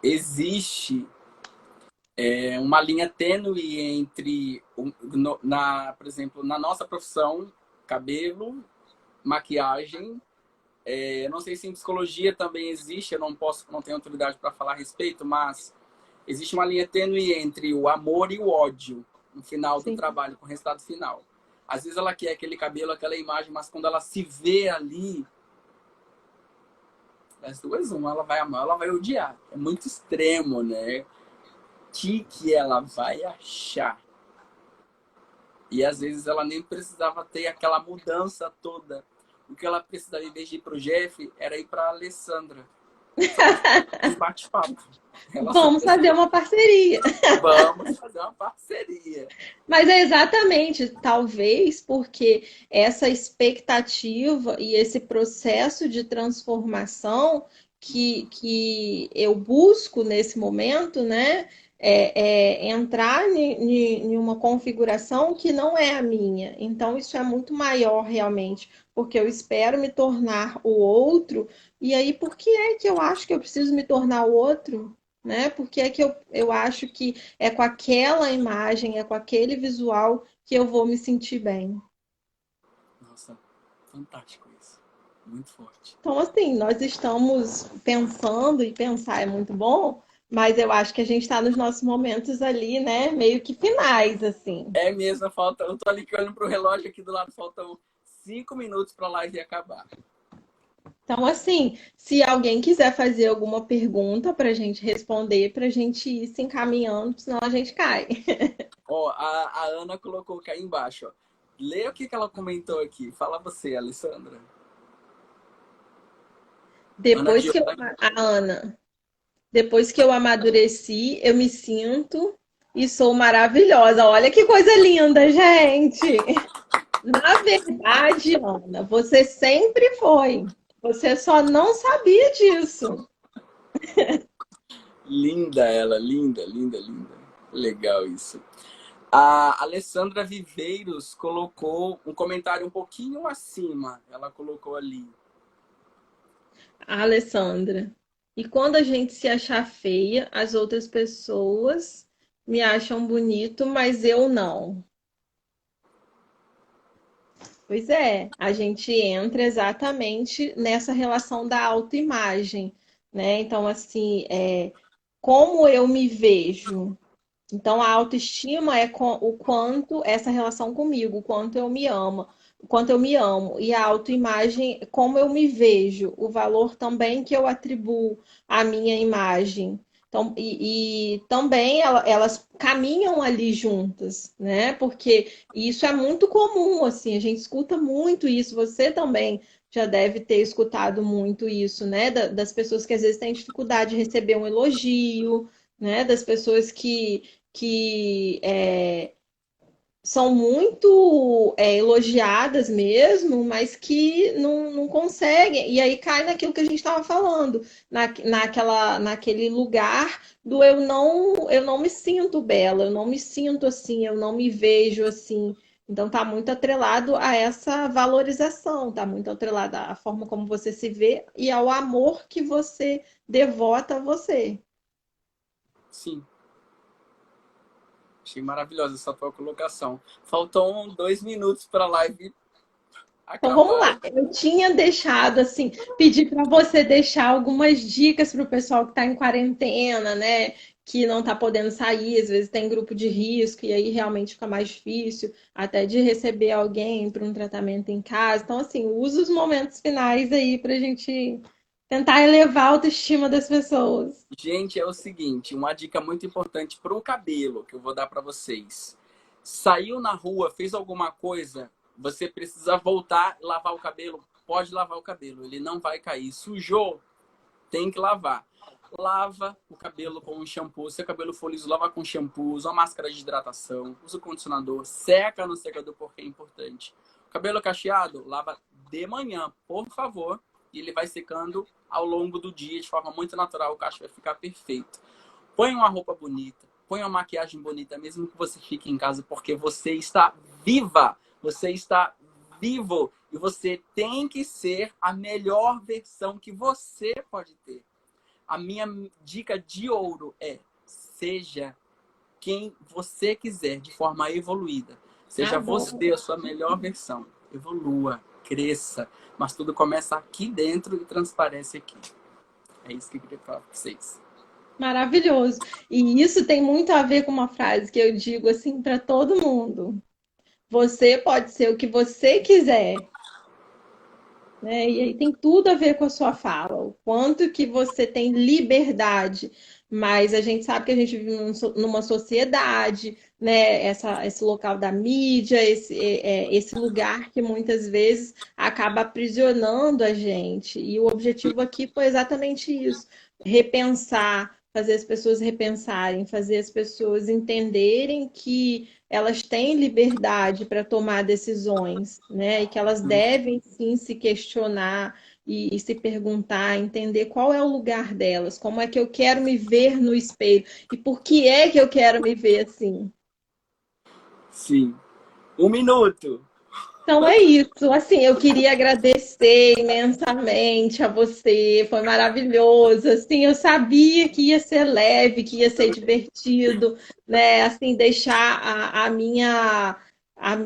existe uma linha tênue entre, por exemplo, na nossa profissão, cabelo, maquiagem. Não sei se em psicologia também existe, eu não tenho autoridade para falar a respeito, mas existe uma linha tênue entre o amor e o ódio no final do Sim. trabalho, com o resultado final. Às vezes ela quer aquele cabelo, aquela imagem, mas quando ela se vê ali, das duas, uma, ela vai amar, ela vai odiar. É muito extremo, né? O que ela vai achar? E às vezes ela nem precisava ter aquela mudança toda. O que ela precisava, em vez de ir pro Jeff, era ir pra Alessandra. Só um bate-papo. Ela só Vamos fazer precisava. uma parceria. Vamos fazer uma parceria. Mas é exatamente, talvez porque essa expectativa e esse processo de transformação que eu busco nesse momento, né? Entrar em uma configuração que não é a minha. Então, isso é muito maior realmente, porque eu espero me tornar o outro, e aí por que é que eu acho que eu preciso me tornar o outro? Né? Por que é que eu acho que é com aquela imagem, é com aquele visual que eu vou me sentir bem. Nossa, fantástico isso. Muito forte. Então, assim, nós estamos pensando, e pensar é muito bom, mas eu acho que a gente está nos nossos momentos ali, né, meio que finais, assim. É mesmo, falta. Eu tô ali olhando pro relógio aqui do lado, faltam 5 minutos pra live acabar. Então, assim, se alguém quiser fazer alguma pergunta para a gente responder, para a gente ir se encaminhando, senão a gente cai. Ó, a Ana colocou aqui embaixo, ó. Lê o que ela comentou aqui. Fala você, Alessandra. Ana Depois que eu, Diola. a Ana, depois que eu amadureci, eu me sinto e sou maravilhosa. Olha que coisa linda, gente. Na verdade, Ana, você sempre foi. Você só não sabia disso. Linda ela, linda, linda, linda. Legal isso. A Alessandra Viveiros colocou um comentário um pouquinho acima. Ela colocou ali. A Alessandra. E quando a gente se achar feia, as outras pessoas me acham bonito, mas eu não. Pois é, a gente entra exatamente nessa relação da autoimagem, né? Então, assim, como eu me vejo. Então, a autoestima é o quanto essa relação comigo, o quanto eu me amo, o quanto eu me amo. E a autoimagem, como eu me vejo, o valor também que eu atribuo à minha imagem. Então, e também elas caminham ali juntas, né? Porque isso é muito comum, assim, a gente escuta muito isso. Você também já deve ter escutado muito isso, né? Das pessoas que às vezes têm dificuldade de receber um elogio, né? Das pessoas que são muito elogiadas mesmo, mas que não conseguem. E aí cai naquilo que a gente estava falando, naquele lugar do eu não me sinto bela, eu não me sinto assim, eu não me vejo assim. Então tá muito atrelado a essa valorização, tá muito atrelado à forma como você se vê e ao amor que você devota a você. Sim, achei maravilhosa essa tua colocação. Faltam 2 minutos para a live Então vamos acabar. lá. Eu tinha deixado assim, pedir para você deixar algumas dicas para o pessoal que está em quarentena, né? Que não está podendo sair, às vezes tem grupo de risco, e aí realmente fica mais difícil até de receber alguém para um tratamento em casa. Então, assim, usa os momentos finais aí para a gente tentar elevar a autoestima das pessoas. Gente, é o seguinte, uma dica muito importante para o cabelo que eu vou dar para vocês. Saiu na rua, fez alguma coisa, você precisa voltar e lavar o cabelo. Pode lavar o cabelo, ele não vai cair. Sujou, tem que lavar. Lava o cabelo com um shampoo. Se o cabelo for liso, lava com shampoo. Usa uma máscara de hidratação. Usa o condicionador. Seca no secador porque é importante. O cabelo cacheado, lava de manhã, por favor. E ele vai secando ao longo do dia de forma muito natural. O cacho vai ficar perfeito. Põe uma roupa bonita. Põe uma maquiagem bonita, mesmo que você fique em casa, porque você está viva. Você está vivo. E você tem que ser a melhor versão que você pode ter. A minha dica de ouro é: seja quem você quiser, de forma evoluída. Seja você Adoro. a sua melhor versão. Evolua, cresça. Mas tudo começa aqui dentro e transparece aqui. É isso que eu queria falar para vocês. Maravilhoso. E isso tem muito a ver com uma frase que eu digo assim para todo mundo. Você pode ser o que você quiser, né? E aí tem tudo a ver com a sua fala, o quanto que você tem liberdade. Mas a gente sabe que a gente vive numa sociedade, né? Esse local da mídia, esse lugar que muitas vezes acaba aprisionando a gente. E o objetivo aqui foi exatamente isso: repensar, fazer as pessoas repensarem, fazer as pessoas entenderem que elas têm liberdade para tomar decisões, né? E que elas devem sim se questionar e se perguntar, entender qual é o lugar delas, como é que eu quero me ver no espelho e por que é que eu quero me ver assim. Sim. 1 minuto. Então é isso. Assim, eu queria agradecer imensamente a você. Foi maravilhoso. Assim, eu sabia que ia ser leve, que ia ser divertido, né? Assim, deixar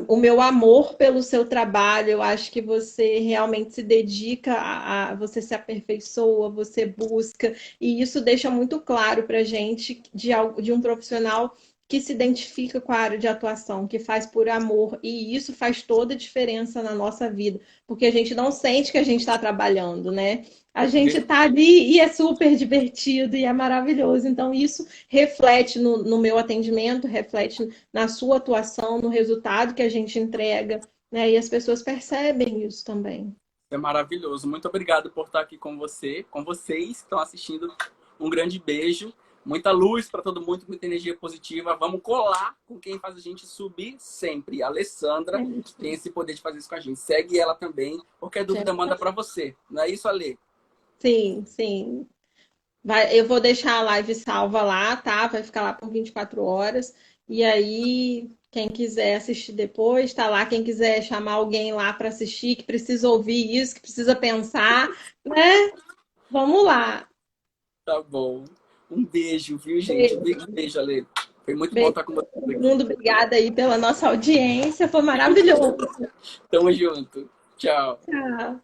o meu amor pelo seu trabalho. Eu acho que você realmente se dedica você se aperfeiçoa, você busca, e isso deixa muito claro para gente de um profissional que se identifica com a área de atuação, que faz por amor, e isso faz toda a diferença na nossa vida, porque a gente não sente que a gente está trabalhando, né? A gente está ali e é super divertido e é maravilhoso. Então, isso reflete no meu atendimento, reflete na sua atuação, no resultado que a gente entrega, né? E as pessoas percebem isso também. É maravilhoso. Muito obrigado por estar aqui com você, com vocês que estão assistindo. Um grande beijo. Muita luz para todo mundo, muita energia positiva. Vamos colar com quem faz a gente subir sempre. A É Alessandra isso. tem esse poder de fazer isso com a gente. Segue ela também. Qualquer dúvida, manda para você. Não é isso, Ale? Sim, sim. Eu vou deixar a live salva lá, tá? Vai ficar lá por 24 horas. E aí, quem quiser assistir depois, tá lá. Quem quiser chamar alguém lá para assistir, que precisa ouvir isso, que precisa pensar, né? Vamos lá. Tá bom. Um beijo, viu, gente? Um beijo, Ale. Foi muito bom Beijo estar com você pra todo aqui. mundo, obrigada aí pela nossa audiência, foi maravilhoso. Tamo junto. Tchau. Tchau.